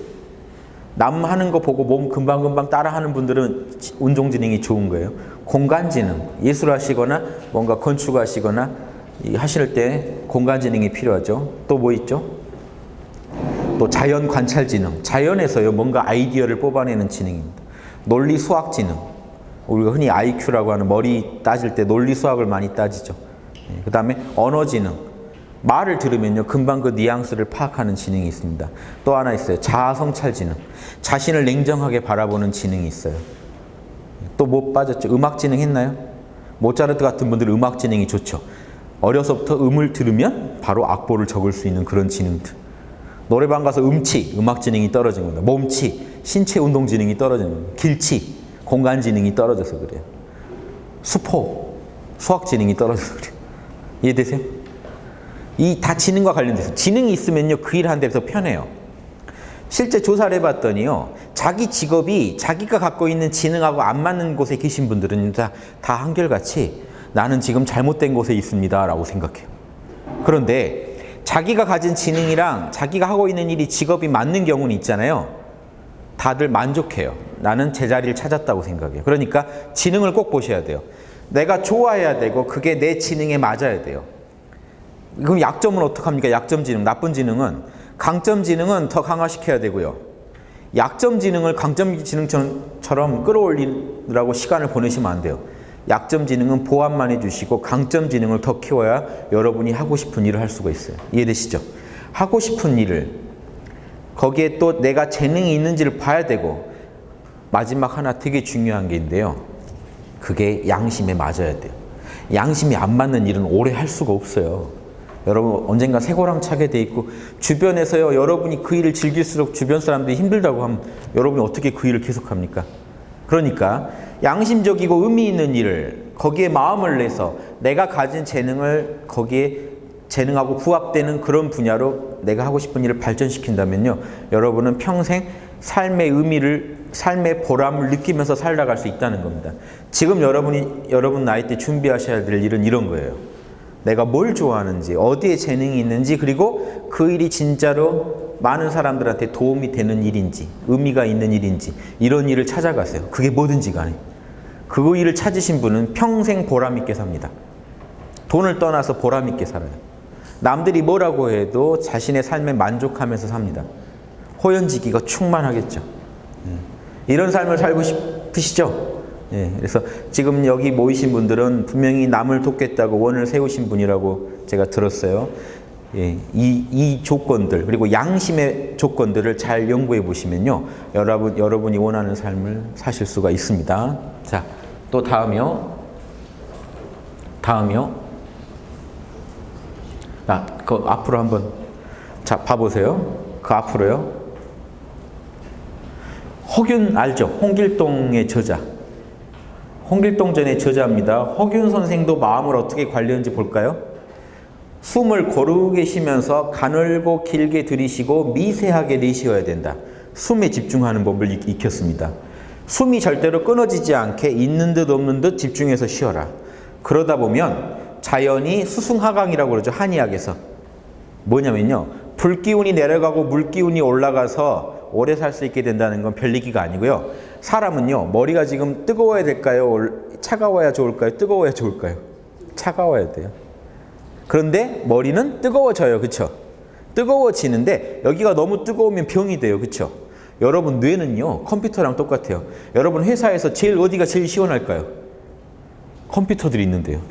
남 하는 거 보고 몸 금방금방 따라하는 분들은 운동지능이 좋은 거예요. 공간지능, 예술하시거나 뭔가 건축하시거나 하실 때 공간지능이 필요하죠. 또 뭐 있죠? 또 자연관찰지능, 자연에서요 뭔가 아이디어를 뽑아내는 지능입니다. 논리수학지능, 우리가 흔히 IQ라고 하는 머리 따질 때 논리수학을 많이 따지죠. 그 다음에 언어지능, 말을 들으면요 금방 그 뉘앙스를 파악하는 지능이 있습니다. 또 하나 있어요. 자아성찰지능, 자신을 냉정하게 바라보는 지능이 있어요. 또 뭐 빠졌죠? 음악지능 했나요? 모차르트 같은 분들은 음악지능이 좋죠. 어려서부터 음을 들으면 바로 악보를 적을 수 있는 그런 지능들. 노래방 가서 음치, 음악지능이 떨어진 겁니다. 몸치, 신체 운동지능이 떨어지는 겁니다. 길치, 공간지능이 떨어져서 그래요. 수포, 수학지능이 떨어져서 그래요. 이해되세요? 이 다 지능과 관련돼서 지능이 있으면요 그 일 하는 데서 편해요. 실제 조사를 해봤더니요 자기 직업이 자기가 갖고 있는 지능하고 안 맞는 곳에 계신 분들은 다 한결같이 나는 지금 잘못된 곳에 있습니다 라고 생각해요. 그런데 자기가 가진 지능이랑 자기가 하고 있는 일이 직업이 맞는 경우는 있잖아요. 다들 만족해요. 나는 제 자리를 찾았다고 생각해요. 그러니까 지능을 꼭 보셔야 돼요. 내가 좋아해야 되고 그게 내 지능에 맞아야 돼요. 그럼 약점은 어떡합니까? 약점 지능, 나쁜 지능은 강점 지능은 더 강화시켜야 되고요. 약점 지능을 강점 지능처럼 끌어올리느라고 시간을 보내시면 안 돼요. 약점 지능은 보완만 해주시고 강점 지능을 더 키워야 여러분이 하고 싶은 일을 할 수가 있어요. 이해되시죠? 하고 싶은 일을 거기에 또 내가 재능이 있는지를 봐야 되고 마지막 하나 되게 중요한 게 있는데요. 그게 양심에 맞아야 돼요. 양심이 안 맞는 일은 오래 할 수가 없어요. 여러분 언젠가 쇠고랑 차게 돼 있고 주변에서요 여러분이 그 일을 즐길수록 주변 사람들이 힘들다고 하면 여러분이 어떻게 그 일을 계속합니까? 그러니까 양심적이고 의미 있는 일을 거기에 마음을 내서 내가 가진 재능을 거기에 재능하고 부합되는 그런 분야로 내가 하고 싶은 일을 발전시킨다면요 여러분은 평생 삶의 의미를 삶의 보람을 느끼면서 살아갈 수 있다는 겁니다. 지금 여러분 나이 때 준비하셔야 될 일은 이런 거예요. 내가 뭘 좋아하는지, 어디에 재능이 있는지, 그리고 그 일이 진짜로 많은 사람들한테 도움이 되는 일인지, 의미가 있는 일인지, 이런 일을 찾아가세요. 그게 뭐든지 간에. 그 일을 찾으신 분은 평생 보람 있게 삽니다. 돈을 떠나서 보람 있게 살아요. 남들이 뭐라고 해도 자신의 삶에 만족하면서 삽니다. 호연지기가 충만하겠죠. 이런 삶을 살고 싶으시죠? 예, 그래서 지금 여기 모이신 분들은 분명히 남을 돕겠다고 원을 세우신 분이라고 제가 들었어요. 예, 이 조건들 그리고 양심의 조건들을 잘 연구해 보시면요 여러분이 원하는 삶을 사실 수가 있습니다. 자, 또 다음이요. 그 앞으로 한번 자 봐보세요. 그 앞으로요. 허균 알죠? 홍길동의 저자. 홍길동전의 저자입니다. 허균 선생도 마음을 어떻게 관리했는지 볼까요? 숨을 고르게 쉬면서 가늘고 길게 들이쉬고 미세하게 내쉬어야 된다. 숨에 집중하는 법을 익혔습니다. 숨이 절대로 끊어지지 않게 있는 듯 없는 듯 집중해서 쉬어라. 그러다 보면 자연히 수승하강이라고 그러죠. 한의학에서. 뭐냐면요. 불기운이 내려가고 물기운이 올라가서 오래 살 수 있게 된다는 건 별 얘기가 아니고요. 사람은요. 머리가 지금 뜨거워야 될까요? 차가워야 좋을까요? 뜨거워야 좋을까요? 차가워야 돼요. 그런데 머리는 뜨거워져요. 그쵸? 뜨거워지는데 여기가 너무 뜨거우면 병이 돼요. 그쵸? 여러분 뇌는요. 컴퓨터랑 똑같아요. 여러분 회사에서 어디가 제일 시원할까요? 컴퓨터들이 있는데요.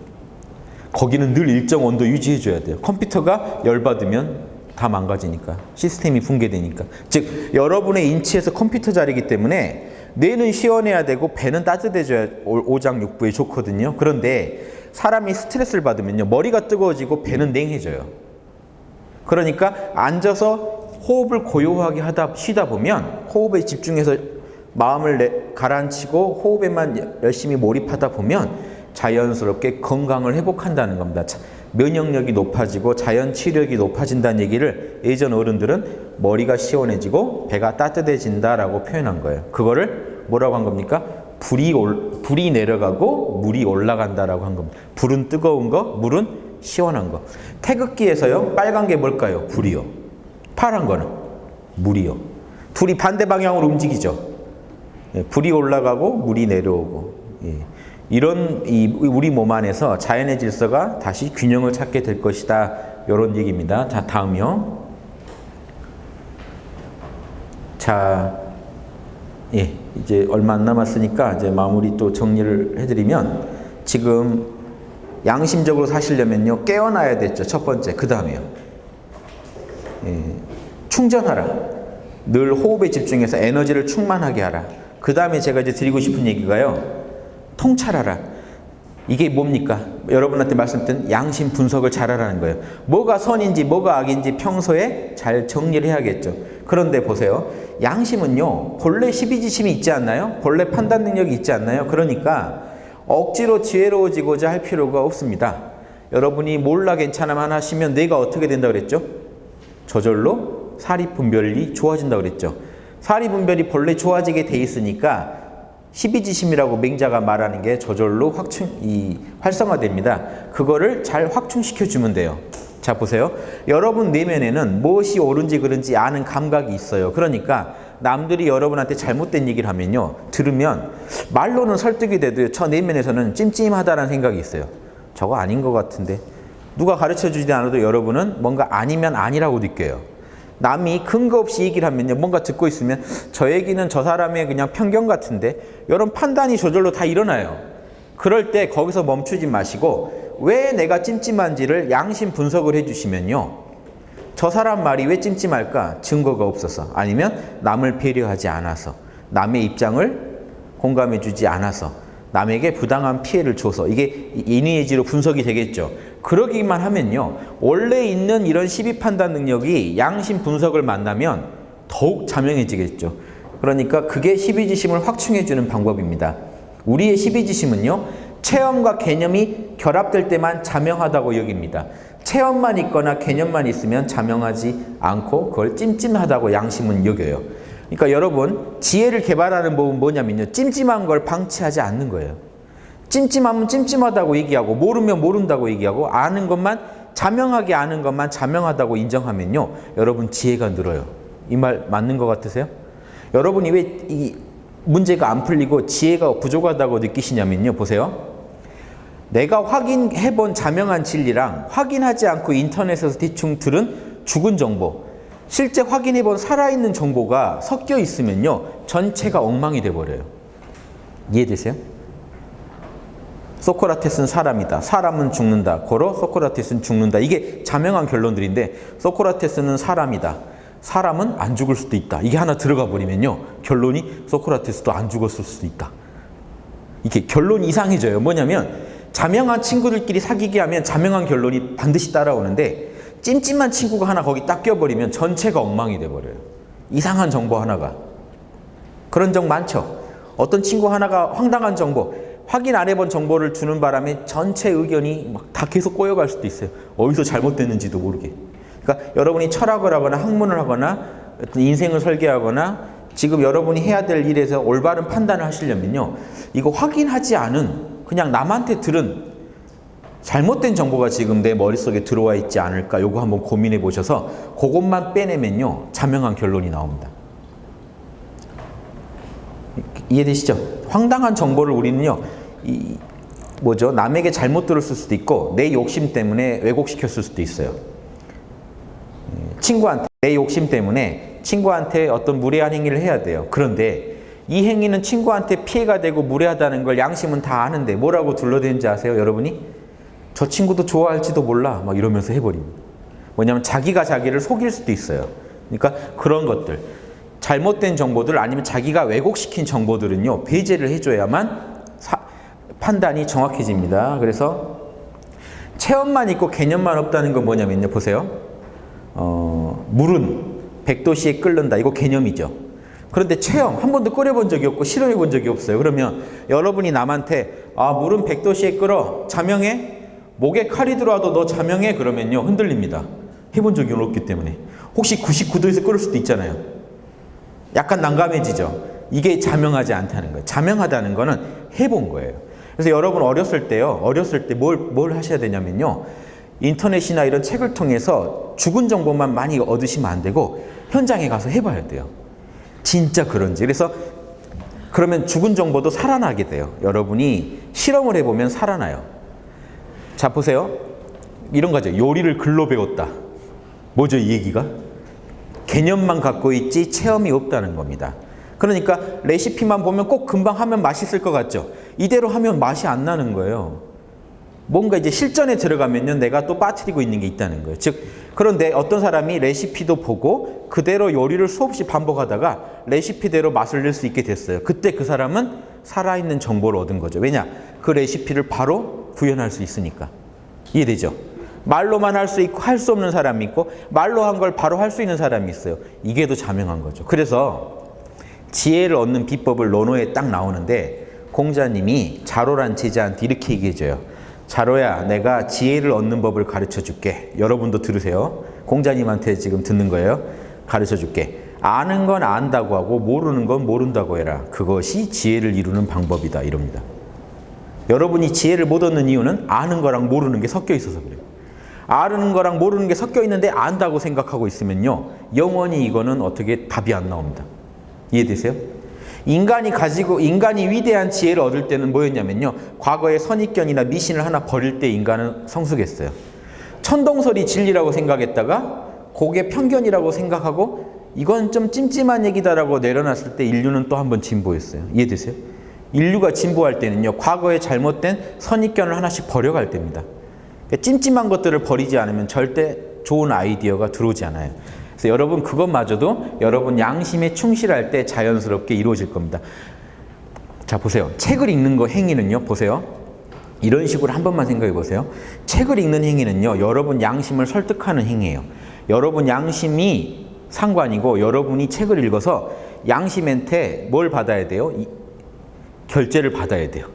거기는 늘 일정 온도 유지해줘야 돼요. 컴퓨터가 열받으면 다 망가지니까. 시스템이 붕괴되니까. 즉 여러분의 인치에서 컴퓨터 자리이기 때문에 뇌는 시원해야 되고 배는 따뜻해져야 오장육부에 좋거든요. 그런데 사람이 스트레스를 받으면요. 머리가 뜨거워지고 배는 냉해져요. 그러니까 앉아서 호흡을 고요하게 쉬다 보면 호흡에 집중해서 마음을 가라앉히고 호흡에만 열심히 몰입하다 보면 자연스럽게 건강을 회복한다는 겁니다. 면역력이 높아지고 자연 치력이 높아진다는 얘기를 예전 어른들은 머리가 시원해지고 배가 따뜻해진다라고 표현한 거예요. 그거를 뭐라고 한 겁니까? 불이 내려가고 물이 올라간다라고 한 겁니다. 불은 뜨거운 거, 물은 시원한 거. 태극기에서요, 빨간 게 뭘까요? 불이요. 파란 거는 물이요. 둘이 반대 방향으로 움직이죠. 예, 불이 올라가고 물이 내려오고. 예. 이런 우리 몸 안에서 자연의 질서가 다시 균형을 찾게 될 것이다. 이런 얘기입니다. 자, 다음이요. 자, 예, 이제 얼마 안 남았으니까 이제 마무리 또 정리를 해드리면 지금 양심적으로 사시려면요 깨어나야 됐죠. 첫 번째. 그 다음에요. 예, 충전하라. 늘 호흡에 집중해서 에너지를 충만하게 하라. 그 다음에 제가 이제 드리고 싶은 얘기가요. 통찰하라. 이게 뭡니까? 여러분한테 말씀드린 양심 분석을 잘하라는 거예요. 뭐가 선인지 뭐가 악인지 평소에 잘 정리를 해야겠죠. 그런데 보세요. 양심은요. 본래 십이지심이 있지 않나요? 본래 판단 능력이 있지 않나요? 그러니까 억지로 지혜로워지고자 할 필요가 없습니다. 여러분이 몰라 괜찮아만 하시면 뇌가 어떻게 된다고 그랬죠? 저절로 사리분별이 좋아진다고 그랬죠. 사리분별이 본래 좋아지게 돼 있으니까 십이지심이라고 맹자가 말하는 게 저절로 활성화됩니다. 그거를 잘 확충시켜주면 돼요. 자, 보세요. 여러분 내면에는 무엇이 옳은지 그른지 아는 감각이 있어요. 그러니까 남들이 여러분한테 잘못된 얘기를 하면요. 들으면 말로는 설득이 돼도 저 내면에서는 찜찜하다는 생각이 있어요. 저거 아닌 것 같은데. 누가 가르쳐주지 않아도 여러분은 뭔가 아니면 아니라고 느껴요. 남이 근거 없이 얘기를 하면요. 뭔가 듣고 있으면 저 얘기는 저 사람의 그냥 편견 같은데 이런 판단이 저절로 다 일어나요. 그럴 때 거기서 멈추지 마시고 왜 내가 찜찜한지를 양심 분석을 해주시면요. 저 사람 말이 왜 찜찜할까? 증거가 없어서 아니면 남을 배려하지 않아서 남의 입장을 공감해 주지 않아서 남에게 부당한 피해를 줘서 이게 인의예지로 분석이 되겠죠. 그러기만 하면요. 원래 있는 이런 시비 판단 능력이 양심 분석을 만나면 더욱 자명해지겠죠. 그러니까 그게 시비지심을 확충해주는 방법입니다. 우리의 시비지심은요. 체험과 개념이 결합될 때만 자명하다고 여깁니다. 체험만 있거나 개념만 있으면 자명하지 않고 그걸 찜찜하다고 양심은 여겨요. 그러니까 여러분 지혜를 개발하는 법은 뭐냐면요. 찜찜한 걸 방치하지 않는 거예요. 찜찜하면 찜찜하다고 얘기하고 모르면 모른다고 얘기하고 아는 것만 자명하게 아는 것만 자명하다고 인정하면요. 여러분 지혜가 늘어요. 이 말 맞는 것 같으세요? 여러분이 왜 이 문제가 안 풀리고 지혜가 부족하다고 느끼시냐면요. 보세요. 내가 확인해본 자명한 진리랑 확인하지 않고 인터넷에서 대충 들은 죽은 정보, 실제 확인해본 살아있는 정보가 섞여 있으면요. 전체가 엉망이 돼버려요. 이해되세요? 소크라테스는 사람이다. 사람은 죽는다. 고로 소크라테스는 죽는다. 이게 자명한 결론들인데 소크라테스는 사람이다. 사람은 안 죽을 수도 있다. 이게 하나 들어가 버리면요. 결론이 소크라테스도 안 죽었을 수도 있다. 이게 결론이 이상해져요. 뭐냐면 자명한 친구들끼리 사귀게 하면 자명한 결론이 반드시 따라오는데 찜찜한 친구가 하나 거기 딱 껴버리면 전체가 엉망이 돼버려요. 이상한 정보 하나가. 그런 적 많죠. 어떤 친구 하나가 황당한 정보, 확인 안 해본 정보를 주는 바람에 전체 의견이 막 다 계속 꼬여갈 수도 있어요. 어디서 잘못됐는지도 모르게. 그러니까 여러분이 철학을 하거나 학문을 하거나 어떤 인생을 설계하거나 지금 여러분이 해야 될 일에서 올바른 판단을 하시려면요. 이거 확인하지 않은 그냥 남한테 들은 잘못된 정보가 지금 내 머릿속에 들어와 있지 않을까 요거 한번 고민해 보셔서 그것만 빼내면요. 자명한 결론이 나옵니다. 이해되시죠? 황당한 정보를 우리는요. 남에게 잘못 들었을 수도 있고 내 욕심 때문에 왜곡시켰을 수도 있어요. 친구한테 내 욕심 때문에 친구한테 어떤 무례한 행위를 해야 돼요. 그런데 이 행위는 친구한테 피해가 되고 무례하다는 걸 양심은 다 아는데 뭐라고 둘러대는지 아세요? 여러분이? 저 친구도 좋아할지도 몰라 막 이러면서 해버립니다. 뭐냐면 자기가 자기를 속일 수도 있어요. 그러니까 그런 것들 잘못된 정보들 아니면 자기가 왜곡시킨 정보들은요. 배제를 해줘야만 판단이 정확해집니다. 그래서 체험만 있고 개념만 없다는 건 뭐냐면요. 보세요. 물은 100도씨에 끓는다. 이거 개념이죠. 그런데 체험 한 번도 끓여본 적이 없고 실험해 본 적이 없어요. 그러면 여러분이 남한테 물은 100도씨에 끓어 자명해? 목에 칼이 들어와도 너 자명해? 그러면요 흔들립니다. 해본 적이 없기 때문에. 혹시 99도에서 끓을 수도 있잖아요. 약간 난감해지죠. 이게 자명하지 않다는 거예요. 자명하다는 거는 해본 거예요. 그래서 여러분 어렸을 때 뭘 하셔야 되냐면요. 인터넷이나 이런 책을 통해서 죽은 정보만 많이 얻으시면 안 되고 현장에 가서 해봐야 돼요. 진짜 그런지. 그래서 그러면 죽은 정보도 살아나게 돼요. 여러분이 실험을 해보면 살아나요. 자 보세요. 이런 거죠. 요리를 글로 배웠다. 뭐죠 이 얘기가? 개념만 갖고 있지 체험이 없다는 겁니다. 그러니까 레시피만 보면 꼭 금방 하면 맛있을 것 같죠. 이대로 하면 맛이 안 나는 거예요. 뭔가 이제 실전에 들어가면요 내가 또 빠뜨리고 있는 게 있다는 거예요. 즉 그런데 어떤 사람이 레시피도 보고 그대로 요리를 수없이 반복하다가 레시피대로 맛을 낼 수 있게 됐어요. 그때 그 사람은 살아있는 정보를 얻은 거죠. 왜냐? 그 레시피를 바로 구현할 수 있으니까. 이해되죠? 말로만 할 수 있고 할 수 없는 사람이 있고 말로 한 걸 바로 할 수 있는 사람이 있어요. 이게 더 자명한 거죠. 그래서 지혜를 얻는 비법을 논어에 딱 나오는데 공자님이 자로란 제자한테 이렇게 얘기해줘요. 자로야, 내가 지혜를 얻는 법을 가르쳐 줄게. 여러분도 들으세요. 공자님한테 지금 듣는 거예요. 가르쳐 줄게. 아는 건 안다고 하고 모르는 건 모른다고 해라. 그것이 지혜를 이루는 방법이다. 이럽니다. 여러분이 지혜를 못 얻는 이유는 아는 거랑 모르는 게 섞여 있어서 그래요. 아는 거랑 모르는 게 섞여 있는데 안다고 생각하고 있으면요. 영원히 이거는 어떻게 답이 안 나옵니다. 이해되세요? 인간이 위대한 지혜를 얻을 때는 뭐였냐면요. 과거의 선입견이나 미신을 하나 버릴 때 인간은 성숙했어요. 천동설이 진리라고 생각했다가 그게 편견이라고 생각하고 이건 좀 찜찜한 얘기다라고 내려놨을 때 인류는 또 한 번 진보했어요. 이해되세요? 인류가 진보할 때는요. 과거의 잘못된 선입견을 하나씩 버려갈 때입니다. 찜찜한 것들을 버리지 않으면 절대 좋은 아이디어가 들어오지 않아요. 그래서 여러분 그것마저도 여러분 양심에 충실할 때 자연스럽게 이루어질 겁니다. 자, 보세요. 책을 읽는 거 행위는요. 보세요. 이런 식으로 한 번만 생각해 보세요. 책을 읽는 행위는요. 여러분 양심을 설득하는 행위예요. 여러분 양심이 상관이고 여러분이 책을 읽어서 양심한테 뭘 받아야 돼요? 결제를 받아야 돼요.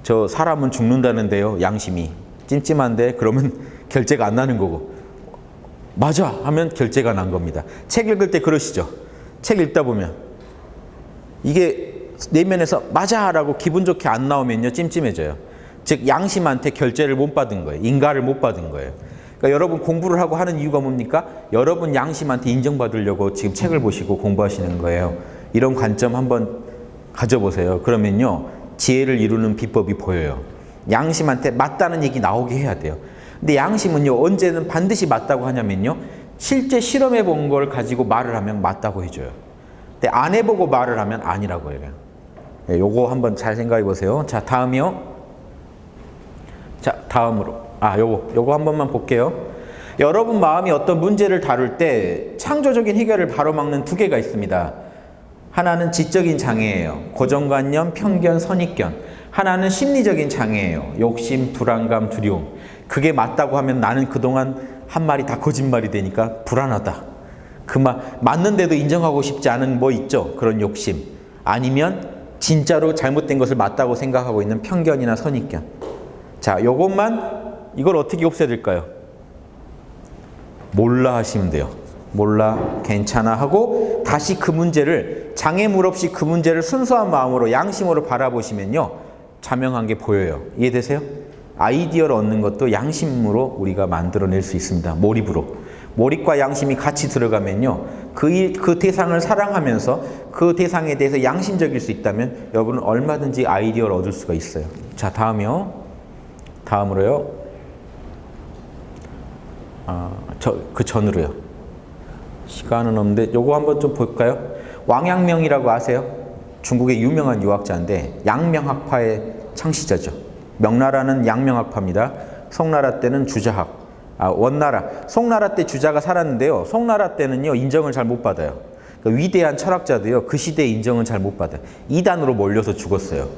저 사람은 죽는다는데요. 양심이 찜찜한데 그러면 결제가 안 나는 거고 맞아 하면 결제가 난 겁니다. 책 읽을 때 그러시죠. 책 읽다 보면 이게 내면에서 맞아 라고 기분 좋게 안 나오면요. 찜찜해져요. 즉 양심한테 결제를 못 받은 거예요. 인가를 못 받은 거예요. 그러니까 여러분 공부를 하고 하는 이유가 뭡니까? 여러분 양심한테 인정받으려고 지금 책을 보시고 공부하시는 거예요. 이런 관점 한번 가져보세요. 그러면요. 지혜를 이루는 비법이 보여요. 양심한테 맞다는 얘기 나오게 해야 돼요. 근데 양심은요. 언제는 반드시 맞다고 하냐면요. 실제 실험해 본 걸 가지고 말을 하면 맞다고 해줘요. 근데 안 해보고 말을 하면 아니라고 해요. 네, 요거 한번 잘 생각해 보세요. 자, 다음이요. 자, 다음으로. 요거 한 번만 볼게요. 여러분 마음이 어떤 문제를 다룰 때 창조적인 해결을 바로 막는 두 개가 있습니다. 하나는 지적인 장애예요. 고정관념, 편견, 선입견. 하나는 심리적인 장애예요. 욕심, 불안감, 두려움. 그게 맞다고 하면 나는 그동안 한 말이 다 거짓말이 되니까 불안하다. 그 말 맞는데도 인정하고 싶지 않은 뭐 있죠? 그런 욕심. 아니면 진짜로 잘못된 것을 맞다고 생각하고 있는 편견이나 선입견. 자, 이걸 어떻게 없애야 될까요? 몰라 하시면 돼요. 몰라, 괜찮아 하고 다시 그 문제를 장애물 없이 그 문제를 순수한 마음으로 양심으로 바라보시면요. 자명한 게 보여요. 이해되세요? 아이디어를 얻는 것도 양심으로 우리가 만들어낼 수 있습니다. 몰입으로. 몰입과 양심이 같이 들어가면요. 그 대상을 사랑하면서 그 대상에 대해서 양심적일 수 있다면 여러분은 얼마든지 아이디어를 얻을 수가 있어요. 자, 다음으로요. 그 전으로요. 시간은 없는데 요거 한번 좀 볼까요? 왕양명이라고 아세요? 중국의 유명한 유학자인데 양명학파의 창시자죠. 명나라는 양명학파입니다. 송나라 때는 주자학. 원나라. 송나라 때 주자가 살았는데요. 송나라 때는요. 인정을 잘 못 받아요. 그러니까 위대한 철학자도요. 그 시대에 인정을 잘 못 받아요. 이단으로 몰려서 죽었어요.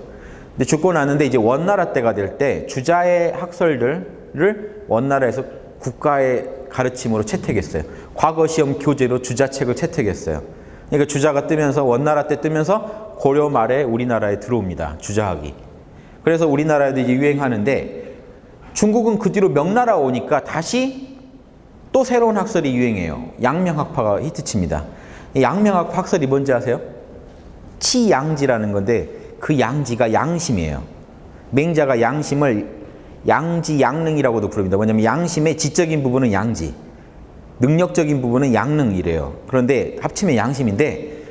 근데 죽고 나는데 이제 원나라 때가 될 때 주자의 학설들을 원나라에서 국가의 가르침으로 채택했어요. 과거 시험 교재로 주자책을 채택했어요. 그러니까 주자가 뜨면서 원나라 때 뜨면서 고려 말에 우리나라에 들어옵니다. 주자학이. 그래서 우리나라에도 이제 유행하는데 중국은 그 뒤로 명나라 오니까 다시 또 새로운 학설이 유행해요. 양명학파가 히트칩니다. 양명학파 학설이 뭔지 아세요? 치양지라는 건데 그 양지가 양심이에요. 맹자가 양심을 양지 양능이라고도 부릅니다. 뭐냐면 양심의 지적인 부분은 양지, 능력적인 부분은 양능이래요. 그런데 합치면 양심인데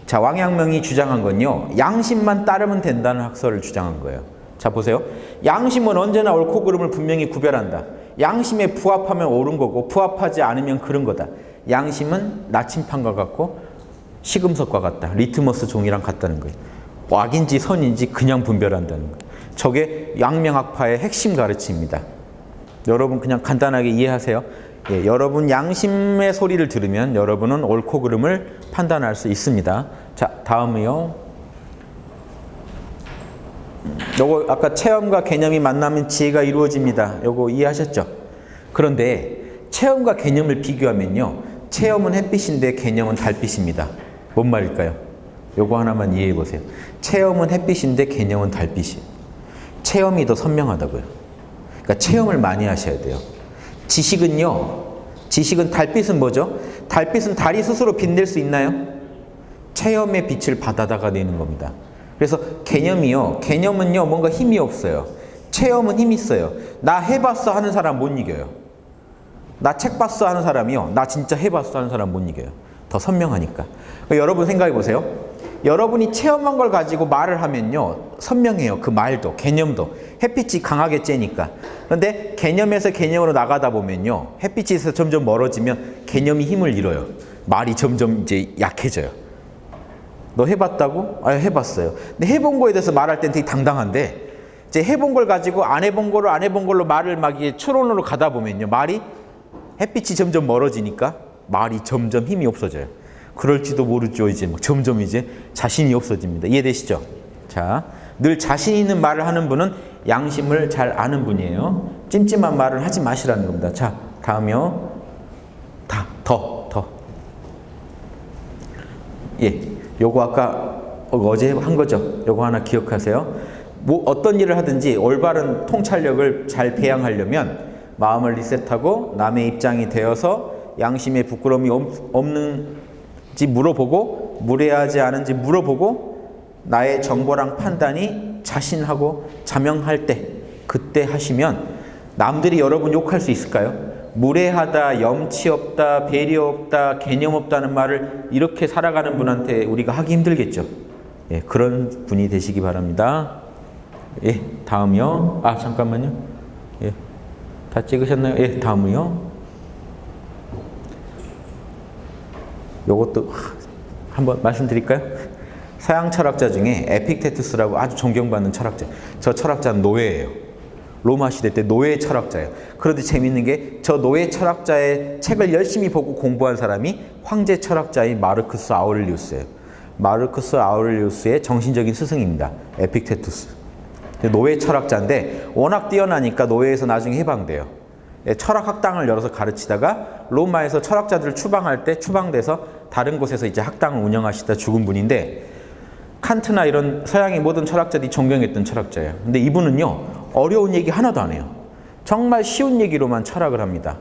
자, 왕양명이 주장한 건요. 양심만 따르면 된다는 학설을 주장한 거예요. 자, 보세요. 양심은 언제나 옳고 그름을 분명히 구별한다. 양심에 부합하면 옳은 거고 부합하지 않으면 그른 거다. 양심은 나침판과 같고 시금석과 같다. 리트머스 종이랑 같다는 거예요. 악인지 선인지 그냥 분별한다는 거예요. 저게 양명학파의 핵심 가르침입니다. 여러분 그냥 간단하게 이해하세요. 예, 여러분 양심의 소리를 들으면 여러분은 옳고 그름을 판단할 수 있습니다. 자, 다음이요. 요거 아까 체험과 개념이 만나면 지혜가 이루어집니다. 요거 이해하셨죠? 그런데 체험과 개념을 비교하면요. 체험은 햇빛인데 개념은 달빛입니다. 뭔 말일까요? 요거 하나만 이해해 보세요. 체험은 햇빛인데 개념은 달빛이에요. 체험이 더 선명하다고요. 그러니까 체험을 많이 하셔야 돼요. 지식은 달빛은 뭐죠? 달빛은 달이 스스로 빛낼 수 있나요? 체험의 빛을 받아다가 내는 겁니다. 그래서 개념은요 뭔가 힘이 없어요. 체험은 힘이 있어요. 나 해봤어 하는 사람 못 이겨요. 나 책 봤어 하는 사람이요. 나 진짜 해봤어 하는 사람 못 이겨요. 더 선명하니까. 그러니까 여러분 생각해 보세요. 여러분이 체험한 걸 가지고 말을 하면요 선명해요. 그 말도 개념도 햇빛이 강하게 쬐니까. 그런데 개념에서 개념으로 나가다 보면요 햇빛에서 점점 멀어지면 개념이 힘을 잃어요. 말이 점점 이제 약해져요. 너 해봤다고? 아, 해봤어요. 근데 해본 거에 대해서 말할 땐 되게 당당한데 이제 해본 걸 가지고 안 해본 걸로 말을 막 이게 추론으로 가다 보면요 말이 햇빛이 점점 멀어지니까 말이 점점 힘이 없어져요. 그럴지도 모르죠. 이제 막 점점 이제 자신이 없어집니다. 이해되시죠? 자, 늘 자신 있는 말을 하는 분은 양심을 잘 아는 분이에요. 찜찜한 말을 하지 마시라는 겁니다. 자, 다음이요. 더. 예, 요거 아까 어제 한 거죠. 요거 하나 기억하세요. 뭐 어떤 일을 하든지 올바른 통찰력을 잘 배양하려면 마음을 리셋하고 남의 입장이 되어서 양심에 부끄러움이 없는지 물어보고 무례하지 않은지 물어보고 나의 정보랑 판단이 자신하고 자명할 때 그때 하시면 남들이 여러분 욕할 수 있을까요? 무례하다, 염치 없다, 배려 없다, 개념 없다는 말을 이렇게 살아가는 분한테 우리가 하기 힘들겠죠. 예, 그런 분이 되시기 바랍니다. 예, 다음이요. 아, 잠깐만요. 예, 다 찍으셨나요? 예, 다음이요. 요것도 한번 말씀드릴까요? 서양 철학자 중에 에픽테투스라고 아주 존경받는 철학자. 저 철학자는 노예예요. 로마 시대 때 노예 철학자예요. 그런데 재밌는 게 저 노예 철학자의 책을 열심히 보고 공부한 사람이 황제 철학자인 마르쿠스 아우렐리우스예요. 마르쿠스 아우렐리우스의 정신적인 스승입니다. 에픽테투스. 노예 철학자인데 워낙 뛰어나니까 노예에서 나중에 해방돼요. 철학 학당을 열어서 가르치다가 로마에서 철학자들을 추방할 때 추방돼서 다른 곳에서 이제 학당을 운영하시다 죽은 분인데 칸트나 이런 서양의 모든 철학자들이 존경했던 철학자예요. 근데 이분은요, 어려운 얘기 하나도 안 해요. 정말 쉬운 얘기로만 철학을 합니다.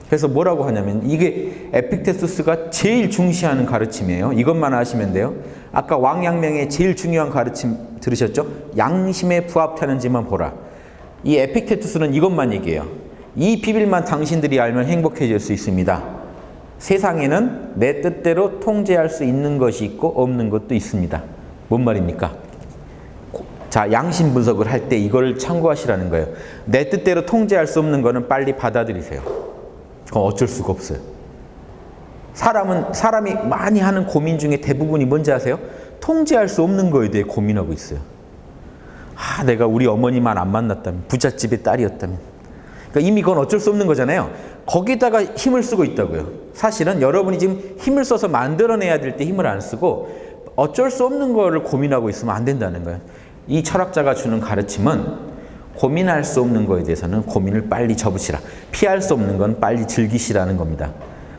그래서 뭐라고 하냐면 이게 에픽테투스가 제일 중시하는 가르침이에요. 이것만 아시면 돼요. 아까 왕양명의 제일 중요한 가르침 들으셨죠? 양심에 부합하는지만 보라. 이 에픽테투스는 이것만 얘기해요. 이 비밀만 당신들이 알면 행복해질 수 있습니다. 세상에는 내 뜻대로 통제할 수 있는 것이 있고 없는 것도 있습니다. 뭔 말입니까? 자, 양심 분석을 할 때 이걸 참고하시라는 거예요. 내 뜻대로 통제할 수 없는 거는 빨리 받아들이세요. 그건 어쩔 수가 없어요. 사람이 많이 하는 고민 중에 대부분이 뭔지 아세요? 통제할 수 없는 거에 대해 고민하고 있어요. 아, 내가 우리 어머니만 안 만났다면, 부잣집의 딸이었다면. 그러니까 이미 그건 어쩔 수 없는 거잖아요. 거기다가 힘을 쓰고 있다고요. 사실은 여러분이 지금 힘을 써서 만들어내야 될 때 힘을 안 쓰고 어쩔 수 없는 거를 고민하고 있으면 안 된다는 거예요. 이 철학자가 주는 가르침은 고민할 수 없는 거에 대해서는 고민을 빨리 접으시라. 피할 수 없는 건 빨리 즐기시라는 겁니다.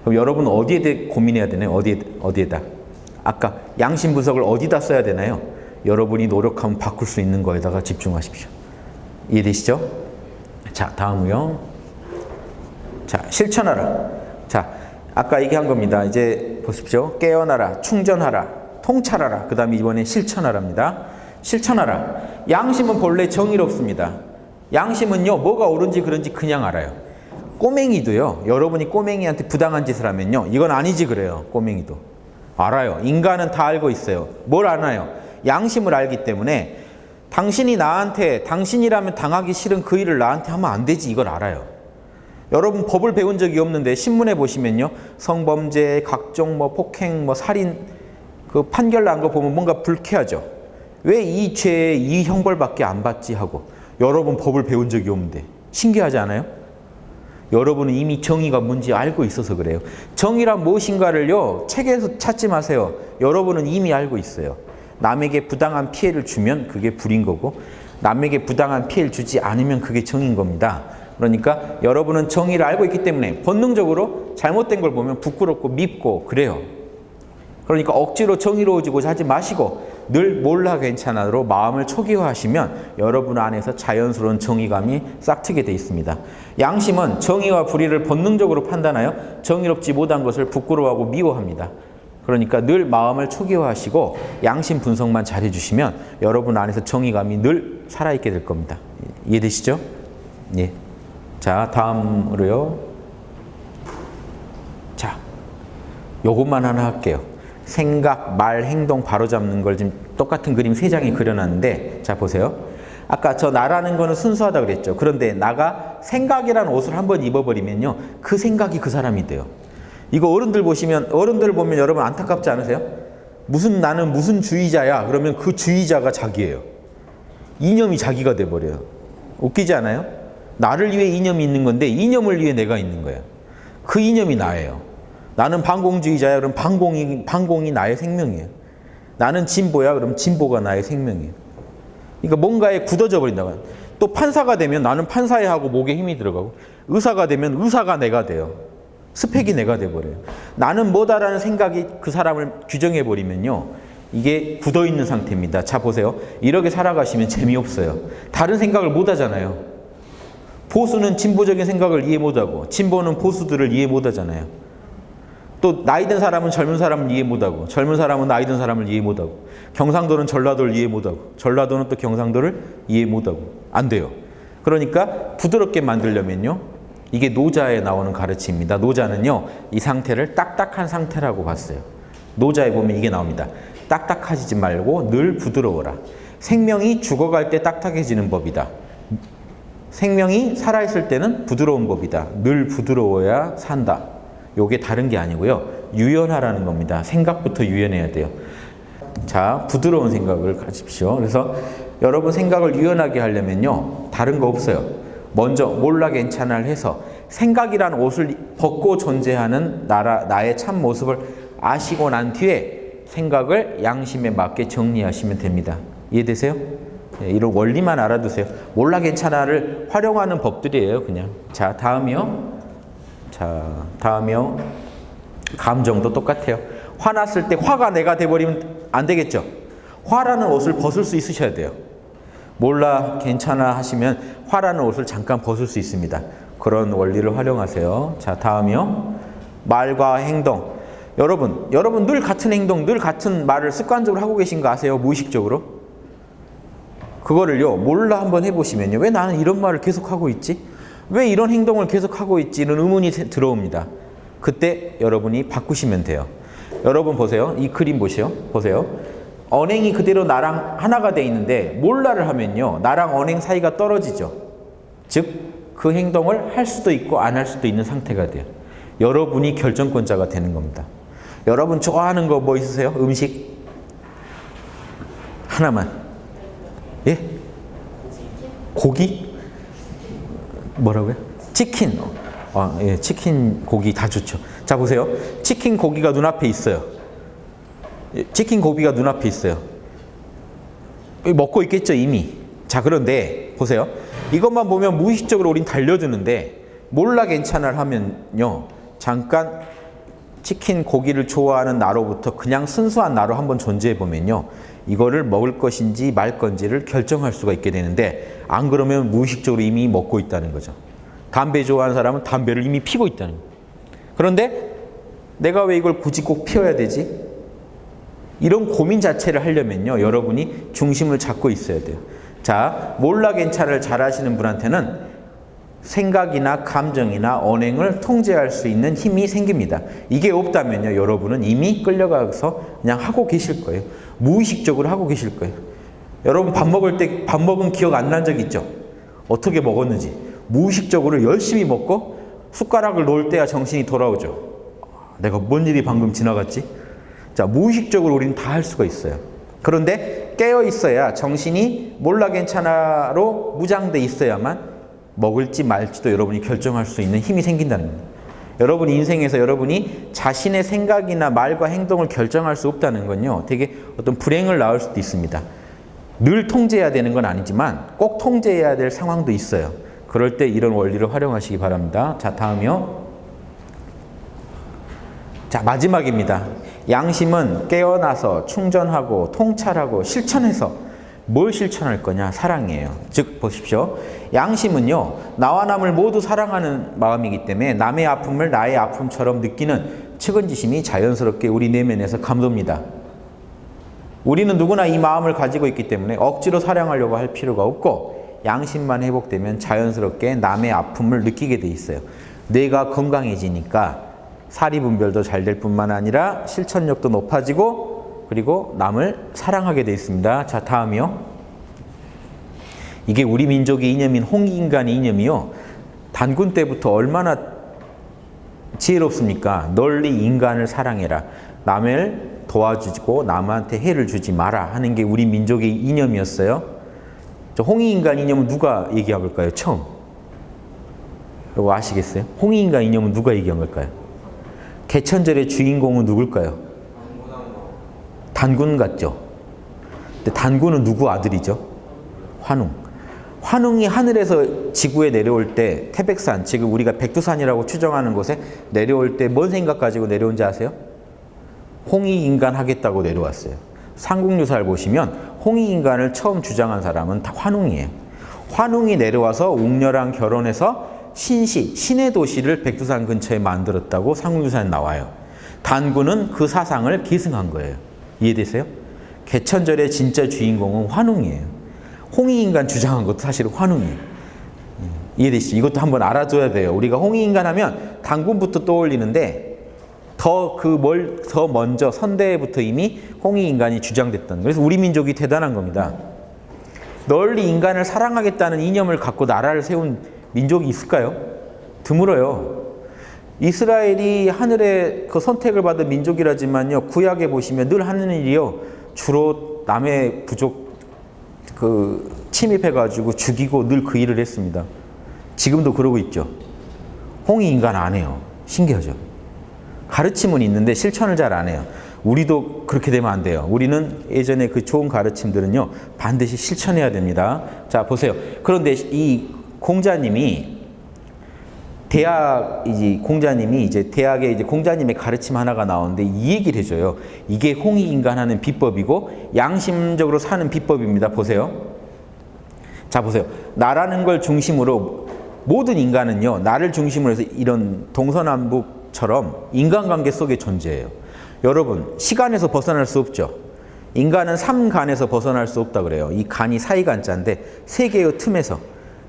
그럼 여러분 어디에 대해 고민해야 되나요? 어디에다? 아까 양심 분석을 어디다 써야 되나요? 여러분이 노력하면 바꿀 수 있는 거에다가 집중하십시오. 이해되시죠? 자, 다음이요. 자, 실천하라. 자, 아까 얘기한 겁니다. 이제 보십시오. 깨어나라, 충전하라, 통찰하라. 그 다음에 이번엔 실천하랍니다. 실천하라. 양심은 본래 정의롭습니다. 양심은요, 뭐가 옳은지 그른지 그냥 알아요. 꼬맹이도요, 여러분이 꼬맹이한테 부당한 짓을 하면요, 이건 아니지 그래요. 꼬맹이도 알아요. 인간은 다 알고 있어요. 뭘 아나요? 양심을 알기 때문에 당신이라면 당하기 싫은 그 일을 나한테 하면 안 되지, 이걸 알아요. 여러분 법을 배운 적이 없는데 신문에 보시면요, 성범죄, 각종 폭행, 살인 그 판결 난 거 보면 뭔가 불쾌하죠. 왜 이 죄에 이 형벌밖에 안 받지 하고. 여러분 법을 배운 적이 없는데 신기하지 않아요? 여러분은 이미 정의가 뭔지 알고 있어서 그래요. 정의란 무엇인가를요, 책에서 찾지 마세요. 여러분은 이미 알고 있어요. 남에게 부당한 피해를 주면 그게 불인 거고, 남에게 부당한 피해를 주지 않으면 그게 정의인 겁니다. 그러니까 여러분은 정의를 알고 있기 때문에 본능적으로 잘못된 걸 보면 부끄럽고 밉고 그래요. 그러니까 억지로 정의로워지고자 하지 마시고 늘 몰라 괜찮아로 마음을 초기화하시면 여러분 안에서 자연스러운 정의감이 싹트게 돼 있습니다. 양심은 정의와 불의를 본능적으로 판단하여 정의롭지 못한 것을 부끄러워하고 미워합니다. 그러니까 늘 마음을 초기화하시고 양심 분석만 잘 해주시면 여러분 안에서 정의감이 늘 살아있게 될 겁니다. 이해되시죠? 예. 자, 다음으로요. 자, 요것만 하나 할게요. 생각, 말, 행동 바로잡는 걸 지금 똑같은 그림 3장에 그려놨는데, 자 보세요. 아까 저 나라는 거는 순수하다 그랬죠. 그런데 나가 생각이라는 옷을 한번 입어버리면요, 그 생각이 그 사람이 돼요. 이거 어른들 보면 여러분 안타깝지 않으세요? 나는 무슨 주의자야 그러면 그 주의자가 자기예요. 이념이 자기가 돼버려요. 웃기지 않아요? 나를 위해 이념이 있는 건데 이념을 위해 내가 있는 거예요. 그 이념이 나예요. 나는 반공주의자야. 그럼 반공이 나의 생명이에요. 나는 진보야. 그럼 진보가 나의 생명이에요. 그러니까 뭔가에 굳어져 버린다고. 또 판사가 되면 나는 판사에 하고 목에 힘이 들어가고, 의사가 되면 의사가 내가 돼요. 스펙이 내가 돼버려요. 나는 뭐다라는 생각이 그 사람을 규정해 버리면요, 이게 굳어 있는 상태입니다. 자, 보세요. 이렇게 살아가시면 재미없어요. 다른 생각을 못 하잖아요. 보수는 진보적인 생각을 이해 못하고, 진보는 보수들을 이해 못하잖아요. 또 나이 든 사람은 젊은 사람을 이해 못하고, 젊은 사람은 나이 든 사람을 이해 못하고, 경상도는 전라도를 이해 못하고, 전라도는 또 경상도를 이해 못하고, 안 돼요. 그러니까 부드럽게 만들려면요, 이게 노자에 나오는 가르침입니다. 노자는요, 이 상태를 딱딱한 상태라고 봤어요. 노자에 보면 이게 나옵니다. 딱딱하지 말고 늘 부드러워라. 생명이 죽어갈 때 딱딱해지는 법이다. 생명이 살아있을 때는 부드러운 법이다. 늘 부드러워야 산다. 요게 다른 게 아니고요, 유연하라는 겁니다. 생각부터 유연해야 돼요. 자, 부드러운 생각을 가집시오. 그래서 여러분 생각을 유연하게 하려면요, 다른 거 없어요. 먼저 몰라 괜찮아를 해서 생각이란 옷을 벗고 존재하는 나의 참 모습을 아시고 난 뒤에 생각을 양심에 맞게 정리하시면 됩니다. 이해되세요? 네, 이런 원리만 알아두세요. 몰라 괜찮아를 활용하는 법들이에요, 그냥. 자, 다음이요. 감정도 똑같아요. 화났을 때 화가 내가 돼버리면 안 되겠죠. 화라는 옷을 벗을 수 있으셔야 돼요. 몰라 괜찮아 하시면 화라는 옷을 잠깐 벗을 수 있습니다. 그런 원리를 활용하세요. 자, 다음이요. 말과 행동. 여러분 늘 같은 행동, 늘 같은 말을 습관적으로 하고 계신 거 아세요? 무의식적으로. 그거를요, 몰라 한번 해보시면요, 왜 나는 이런 말을 계속하고 있지? 왜 이런 행동을 계속하고 있지? 이런 의문이 들어옵니다. 그때 여러분이 바꾸시면 돼요. 여러분 보세요. 이 그림 보세요. 언행이 그대로 나랑 하나가 돼 있는데 몰라를 하면요, 나랑 언행 사이가 떨어지죠. 즉 그 행동을 할 수도 있고 안 할 수도 있는 상태가 돼요. 여러분이 결정권자가 되는 겁니다. 여러분 좋아하는 거 뭐 있으세요? 음식? 하나만. 예? 고기? 뭐라고요? 치킨. 예, 치킨, 고기 다 좋죠. 자, 보세요. 치킨, 고기가 눈앞에 있어요. 치킨, 고기가 눈앞에 있어요. 먹고 있겠죠, 이미. 자, 그런데 보세요. 이것만 보면 무의식적으로 우린 달려드는데, 몰라 괜찮아를 하면요, 잠깐 치킨, 고기를 좋아하는 나로부터 그냥 순수한 나로 한번 존재해 보면요, 이거를 먹을 것인지 말 건지를 결정할 수가 있게 되는데, 안 그러면 무의식적으로 이미 먹고 있다는 거죠. 담배 좋아하는 사람은 담배를 이미 피고 있다는 거예요. 그런데 내가 왜 이걸 굳이 꼭 피워야 되지? 이런 고민 자체를 하려면요, 여러분이 중심을 잡고 있어야 돼요. 자, 몰라 괜찮아를 잘 하시는 분한테는 생각이나 감정이나 언행을 통제할 수 있는 힘이 생깁니다. 이게 없다면요, 여러분은 이미 끌려가서 그냥 하고 계실 거예요. 무의식적으로 하고 계실 거예요. 여러분 밥 먹을 때 밥 먹은 기억 안 난 적 있죠? 어떻게 먹었는지. 무의식적으로 열심히 먹고 숟가락을 놓을 때야 정신이 돌아오죠. 내가 뭔 일이 방금 지나갔지? 자, 무의식적으로 우리는 다 할 수가 있어요. 그런데 깨어 있어야, 정신이 몰라 괜찮아로 무장돼 있어야만 먹을지 말지도 여러분이 결정할 수 있는 힘이 생긴다는 겁니다. 여러분 인생에서 여러분이 자신의 생각이나 말과 행동을 결정할 수 없다는 건요, 되게 어떤 불행을 낳을 수도 있습니다. 늘 통제해야 되는 건 아니지만 꼭 통제해야 될 상황도 있어요. 그럴 때 이런 원리를 활용하시기 바랍니다. 자, 다음이요. 자, 마지막입니다. 양심은 깨어나서 충전하고 통찰하고 실천해서 뭘 실천할 거냐? 사랑이에요. 즉 보십시오. 양심은요, 나와 남을 모두 사랑하는 마음이기 때문에 남의 아픔을 나의 아픔처럼 느끼는 측은지심이 자연스럽게 우리 내면에서 감돕니다. 우리는 누구나 이 마음을 가지고 있기 때문에 억지로 사랑하려고 할 필요가 없고, 양심만 회복되면 자연스럽게 남의 아픔을 느끼게 돼 있어요. 뇌가 건강해지니까 사리분별도 잘 될 뿐만 아니라 실천력도 높아지고, 그리고 남을 사랑하게 돼 있습니다. 자, 다음이요. 이게 우리 민족의 이념인 홍익인간의 이념이요, 단군 때부터 얼마나 지혜롭습니까? 널리 인간을 사랑해라. 남을 도와주고 남한테 해를 주지 마라 하는 게 우리 민족의 이념이었어요. 저 홍익인간 이념은 누가 얘기한 걸까요? 처음. 이거 아시겠어요? 홍익인간 이념은 누가 얘기한 걸까요? 개천절의 주인공은 누굴까요? 단군 같죠? 근데 단군은 누구 아들이죠? 환웅. 환웅이 하늘에서 지구에 내려올 때 태백산, 지금 우리가 백두산이라고 추정하는 곳에 내려올 때 뭔 생각 가지고 내려온지 아세요? 홍익인간 하겠다고 내려왔어요. 삼국유사를 보시면 홍익인간을 처음 주장한 사람은 다 환웅이에요. 환웅이 내려와서 옥녀랑 결혼해서 신시, 신의 도시를 백두산 근처에 만들었다고 삼국유사에 나와요. 단군은 그 사상을 계승한 거예요. 이해되세요? 개천절의 진짜 주인공은 환웅이에요. 홍익인간 주장한 것도 사실은 환웅이에요. 이해되시죠? 이것도 한번 알아줘야 돼요. 우리가 홍익인간 하면 단군부터 떠올리는데 더 먼저 선대부터 이미 홍익인간이 주장됐던 거예요. 그래서 우리 민족이 대단한 겁니다. 널리 인간을 사랑하겠다는 이념을 갖고 나라를 세운 민족이 있을까요? 드물어요. 이스라엘이 하늘의 그 선택을 받은 민족이라지만요, 구약에 보시면 늘 하는 일이요, 주로 남의 부족 침입해가지고 죽이고 늘 그 일을 했습니다. 지금도 그러고 있죠. 홍익인간 안 해요. 신기하죠. 가르침은 있는데 실천을 잘 안 해요. 우리도 그렇게 되면 안 돼요. 우리는 예전에 그 좋은 가르침들은요, 반드시 실천해야 됩니다. 자, 보세요. 그런데 이 공자님이 대학에 이제 공자님의 가르침 하나가 나오는데 이 얘기를 해줘요. 이게 홍익인간 하는 비법이고 양심적으로 사는 비법입니다. 보세요. 자, 보세요. 나라는 걸 중심으로 모든 인간은요, 나를 중심으로 해서 이런 동서남북처럼 인간관계 속에 존재해요. 여러분, 시간에서 벗어날 수 없죠. 인간은 삼간에서 벗어날 수 없다 그래요. 이 간이 사이간자인데 세 개의 틈에서,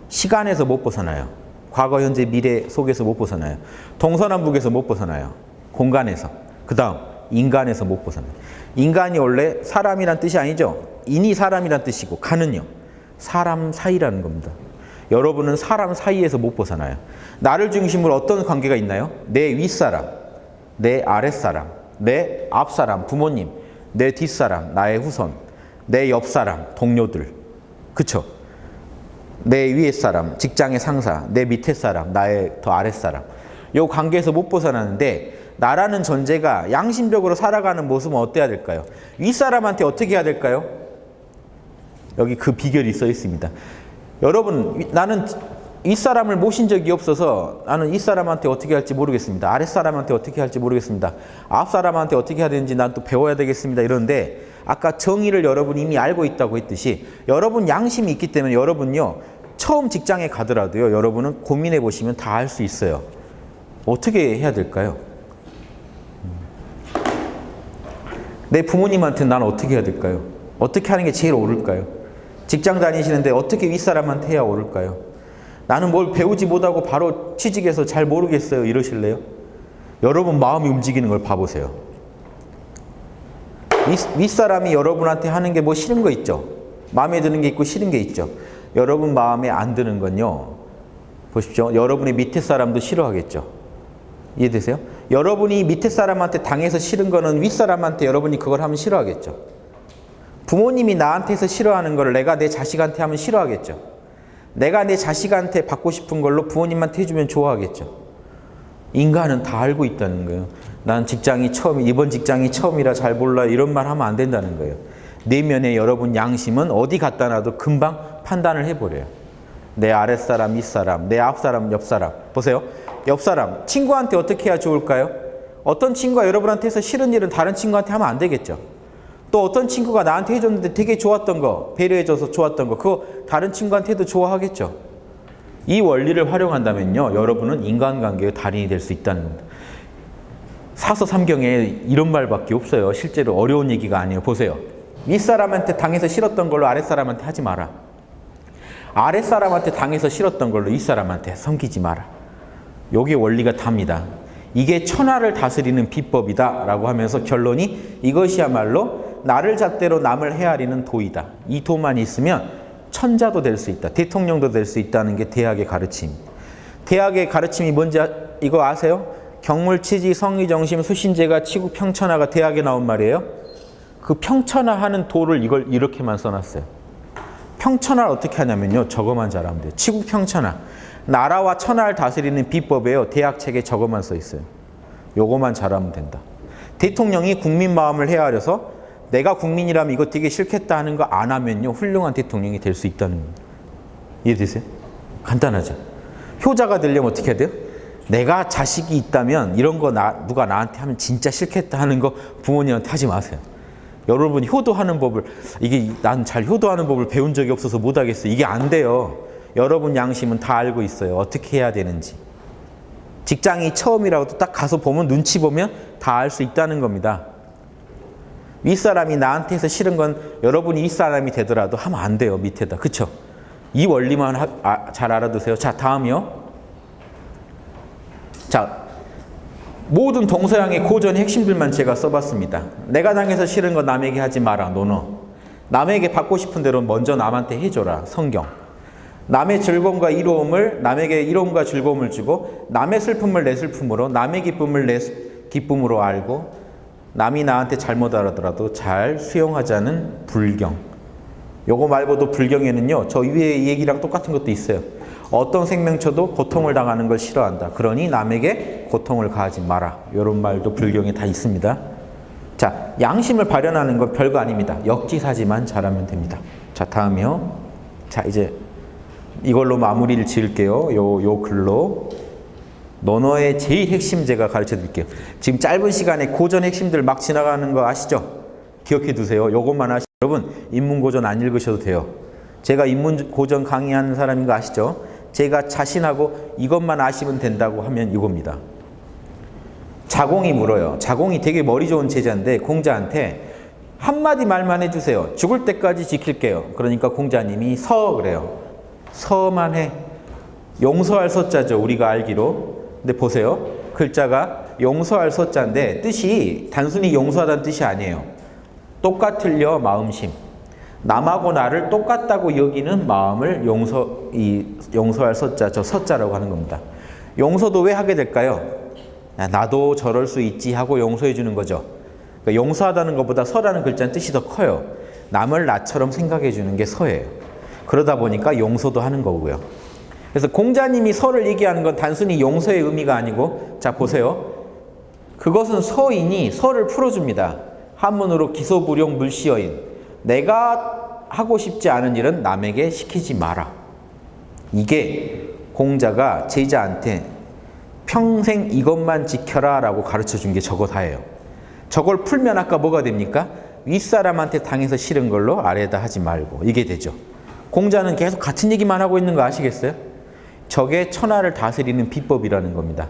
시간에서 못 벗어나요. 과거, 현재, 미래 속에서 못 벗어나요. 동서남북에서 못 벗어나요. 공간에서. 그 다음 인간에서 못 벗어나요. 인간이 원래 사람이란 뜻이 아니죠. 인이 사람이란 뜻이고 간은요, 사람 사이라는 겁니다. 여러분은 사람 사이에서 못 벗어나요. 나를 중심으로 어떤 관계가 있나요? 내 윗사람, 내 아랫사람, 내 앞사람, 부모님, 내 뒷사람, 나의 후손, 내 옆사람, 동료들. 그쵸? 내 위에 사람, 직장의 상사, 내 밑에 사람, 나의 더 아랫사람. 이 관계에서 못 벗어나는데, 나라는 존재가 양심적으로 살아가는 모습은 어때야 될까요? 윗사람한테 어떻게 해야 될까요? 여기 그 비결이 써 있습니다. 여러분, 나는 윗사람을 모신 적이 없어서 나는 윗사람한테 어떻게 할지 모르겠습니다. 아랫사람한테 어떻게 할지 모르겠습니다. 앞사람한테 어떻게 해야 되는지 난 또 배워야 되겠습니다. 이러는데 아까 정의를 여러분이 이미 알고 있다고 했듯이 여러분 양심이 있기 때문에 여러분요, 처음 직장에 가더라도요, 여러분은 고민해 보시면 다 알 수 있어요. 어떻게 해야 될까요? 내 부모님한테 난 어떻게 해야 될까요? 어떻게 하는 게 제일 옳을까요? 직장 다니시는데 어떻게 윗사람한테 해야 옳을까요? 나는 뭘 배우지 못하고 바로 취직해서 잘 모르겠어요. 이러실래요? 여러분 마음이 움직이는 걸 봐보세요. 윗사람이 여러분한테 하는 게 뭐 싫은 거 있죠? 마음에 드는 게 있고 싫은 게 있죠? 여러분 마음에 안 드는 건요, 보십시오. 여러분의 밑에 사람도 싫어하겠죠? 이해되세요? 여러분이 밑에 사람한테 당해서 싫은 거는 윗사람한테 여러분이 그걸 하면 싫어하겠죠? 부모님이 나한테 해서 싫어하는 걸 내가 내 자식한테 하면 싫어하겠죠? 내가 내 자식한테 받고 싶은 걸로 부모님한테 해주면 좋아하겠죠? 인간은 다 알고 있다는 거예요. 난 이번 직장이 처음이라 잘 몰라, 이런 말 하면 안 된다는 거예요. 내면에 여러분 양심은 어디 갖다 놔도 금방 판단을 해버려요. 내 아랫사람, 윗사람, 내 앞사람, 옆사람. 보세요. 옆사람, 친구한테 어떻게 해야 좋을까요? 어떤 친구가 여러분한테 해서 싫은 일은 다른 친구한테 하면 안 되겠죠? 또 어떤 친구가 나한테 해줬는데 되게 좋았던 거, 배려해줘서 좋았던 거, 그거 다른 친구한테도 좋아하겠죠? 이 원리를 활용한다면요, 여러분은 인간관계의 달인이 될 수 있다는 겁니다. 사서 삼경에 이런 말밖에 없어요. 실제로 어려운 얘기가 아니에요. 보세요. 윗사람한테 당해서 싫었던 걸로 아랫사람한테 하지 마라. 아랫사람한테 당해서 싫었던 걸로 윗사람한테 섬기지 마라. 요게 원리가 답니다. 이게 천하를 다스리는 비법이다 라고 하면서 결론이 이것이야말로 나를 잣대로 남을 헤아리는 도이다. 이 도만 있으면 천자도 될 수 있다. 대통령도 될 수 있다는 게 대학의 가르침입니다. 대학의 가르침이 뭔지 이거 아세요? 경물치지, 성의정심, 수신제가, 치국평천하가 대학에 나온 말이에요. 그 평천하하는 도를 이걸 이렇게만 써놨어요. 평천하를 어떻게 하냐면요, 저거만 잘하면 돼요. 치국평천하. 나라와 천하를 다스리는 비법이에요. 대학 책에 저거만 써 있어요. 요거만 잘하면 된다. 대통령이 국민 마음을 헤아려서 내가 국민이라면 이거 되게 싫겠다 하는 거 안 하면요 훌륭한 대통령이 될 수 있다는 겁니다. 이해되세요? 간단하죠. 효자가 되려면 어떻게 해야 돼요? 내가 자식이 있다면 이런 거 누가 나한테 하면 진짜 싫겠다 하는 거 부모님한테 하지 마세요. 여러분이 효도하는 법을 이게 난 잘 효도하는 법을 배운 적이 없어서 못하겠어요. 이게 안 돼요. 여러분 양심은 다 알고 있어요. 어떻게 해야 되는지. 직장이 처음이라고 딱 가서 보면 눈치 보면 다 알 수 있다는 겁니다. 윗사람이 나한테 해서 싫은 건 여러분이 윗사람이 되더라도 하면 안 돼요. 밑에다. 그쵸? 이 원리만 잘 알아두세요. 자, 다음이요. 자, 모든 동서양의 고전의 핵심들만 제가 써봤습니다. 내가 당해서 싫은 거 남에게 하지 마라. 노노. 남에게 받고 싶은 대로 먼저 남한테 해줘라. 성경. 남의 즐거움과 이로움을 남에게 이로움과 즐거움을 주고 남의 슬픔을 내 슬픔으로 남의 기쁨을 내 기쁨으로 알고 남이 나한테 잘못 알아더라도 잘 수용하자는 불경. 요거 말고도 불경에는요 저 위에 얘기랑 똑같은 것도 있어요. 어떤 생명체도 고통을 당하는 걸 싫어한다. 그러니 남에게 고통을 가하지 마라. 이런 말도 불경에 다 있습니다. 자, 양심을 발현하는 건 별거 아닙니다. 역지사지만 잘하면 됩니다. 자, 다음이요. 자, 이제 이걸로 마무리를 지을게요. 요 글로. 논어의 제일 핵심 제가 가르쳐 드릴게요. 지금 짧은 시간에 고전 핵심들 막 지나가는 거 아시죠? 기억해 두세요. 요것만 아시죠? 여러분, 인문고전 안 읽으셔도 돼요. 제가 인문고전 강의하는 사람인 거 아시죠? 제가 자신하고 이것만 아시면 된다고 하면 이겁니다. 자공이 물어요. 자공이 되게 머리 좋은 제자인데 공자한테 한마디 말만 해주세요. 죽을 때까지 지킬게요. 그러니까 공자님이 서 그래요. 서만 해. 용서할 서자죠. 우리가 알기로. 근데 보세요. 글자가 용서할 서자인데 뜻이 단순히 용서하다는 뜻이 아니에요. 똑같으려 마음심. 남하고 나를 똑같다고 여기는 마음을 용서할 서자, 저 서자라고 하는 겁니다. 용서도 왜 하게 될까요? 나도 저럴 수 있지 하고 용서해 주는 거죠. 그러니까 용서하다는 것보다 서라는 글자는 뜻이 더 커요. 남을 나처럼 생각해 주는 게 서예요. 그러다 보니까 용서도 하는 거고요. 그래서 공자님이 서를 얘기하는 건 단순히 용서의 의미가 아니고, 자 보세요. 그것은 서이니 서를 풀어줍니다. 한문으로 기소불용 물시어인. 내가 하고 싶지 않은 일은 남에게 시키지 마라. 이게 공자가 제자한테 평생 이것만 지켜라 라고 가르쳐 준 게 저거 다예요. 저걸 풀면 아까 뭐가 됩니까? 윗사람한테 당해서 싫은 걸로 아래다 하지 말고 이게 되죠. 공자는 계속 같은 얘기만 하고 있는 거 아시겠어요? 저게 천하를 다스리는 비법이라는 겁니다.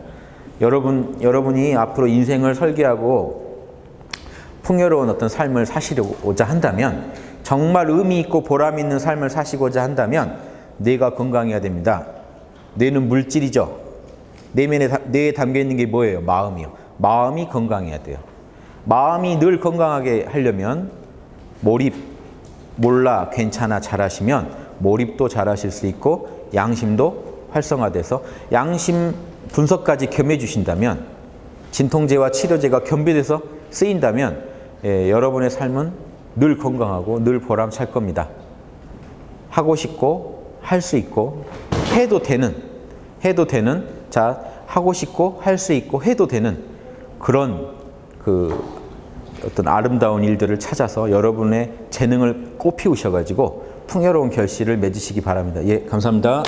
여러분이 앞으로 인생을 설계하고 풍요로운 어떤 삶을 사시고자 한다면, 정말 의미 있고 보람 있는 삶을 사시고자 한다면 뇌가 건강해야 됩니다. 뇌는 물질이죠. 뇌에 담겨 있는 게 뭐예요? 마음이요. 마음이 건강해야 돼요. 마음이 늘 건강하게 하려면 몰입, 몰라, 괜찮아 잘하시면 몰입도 잘하실 수 있고 양심도 활성화돼서 양심 분석까지 겸해 주신다면, 진통제와 치료제가 겸비돼서 쓰인다면 여러분의 삶은 늘 건강하고 늘 보람찰 겁니다. 하고 싶고 할 수 있고 해도 되는 자 하고 싶고 할 수 있고 해도 되는 그런 어떤 아름다운 일들을 찾아서 여러분의 재능을 꽃피우셔가지고 풍요로운 결실을 맺으시기 바랍니다. 예, 감사합니다.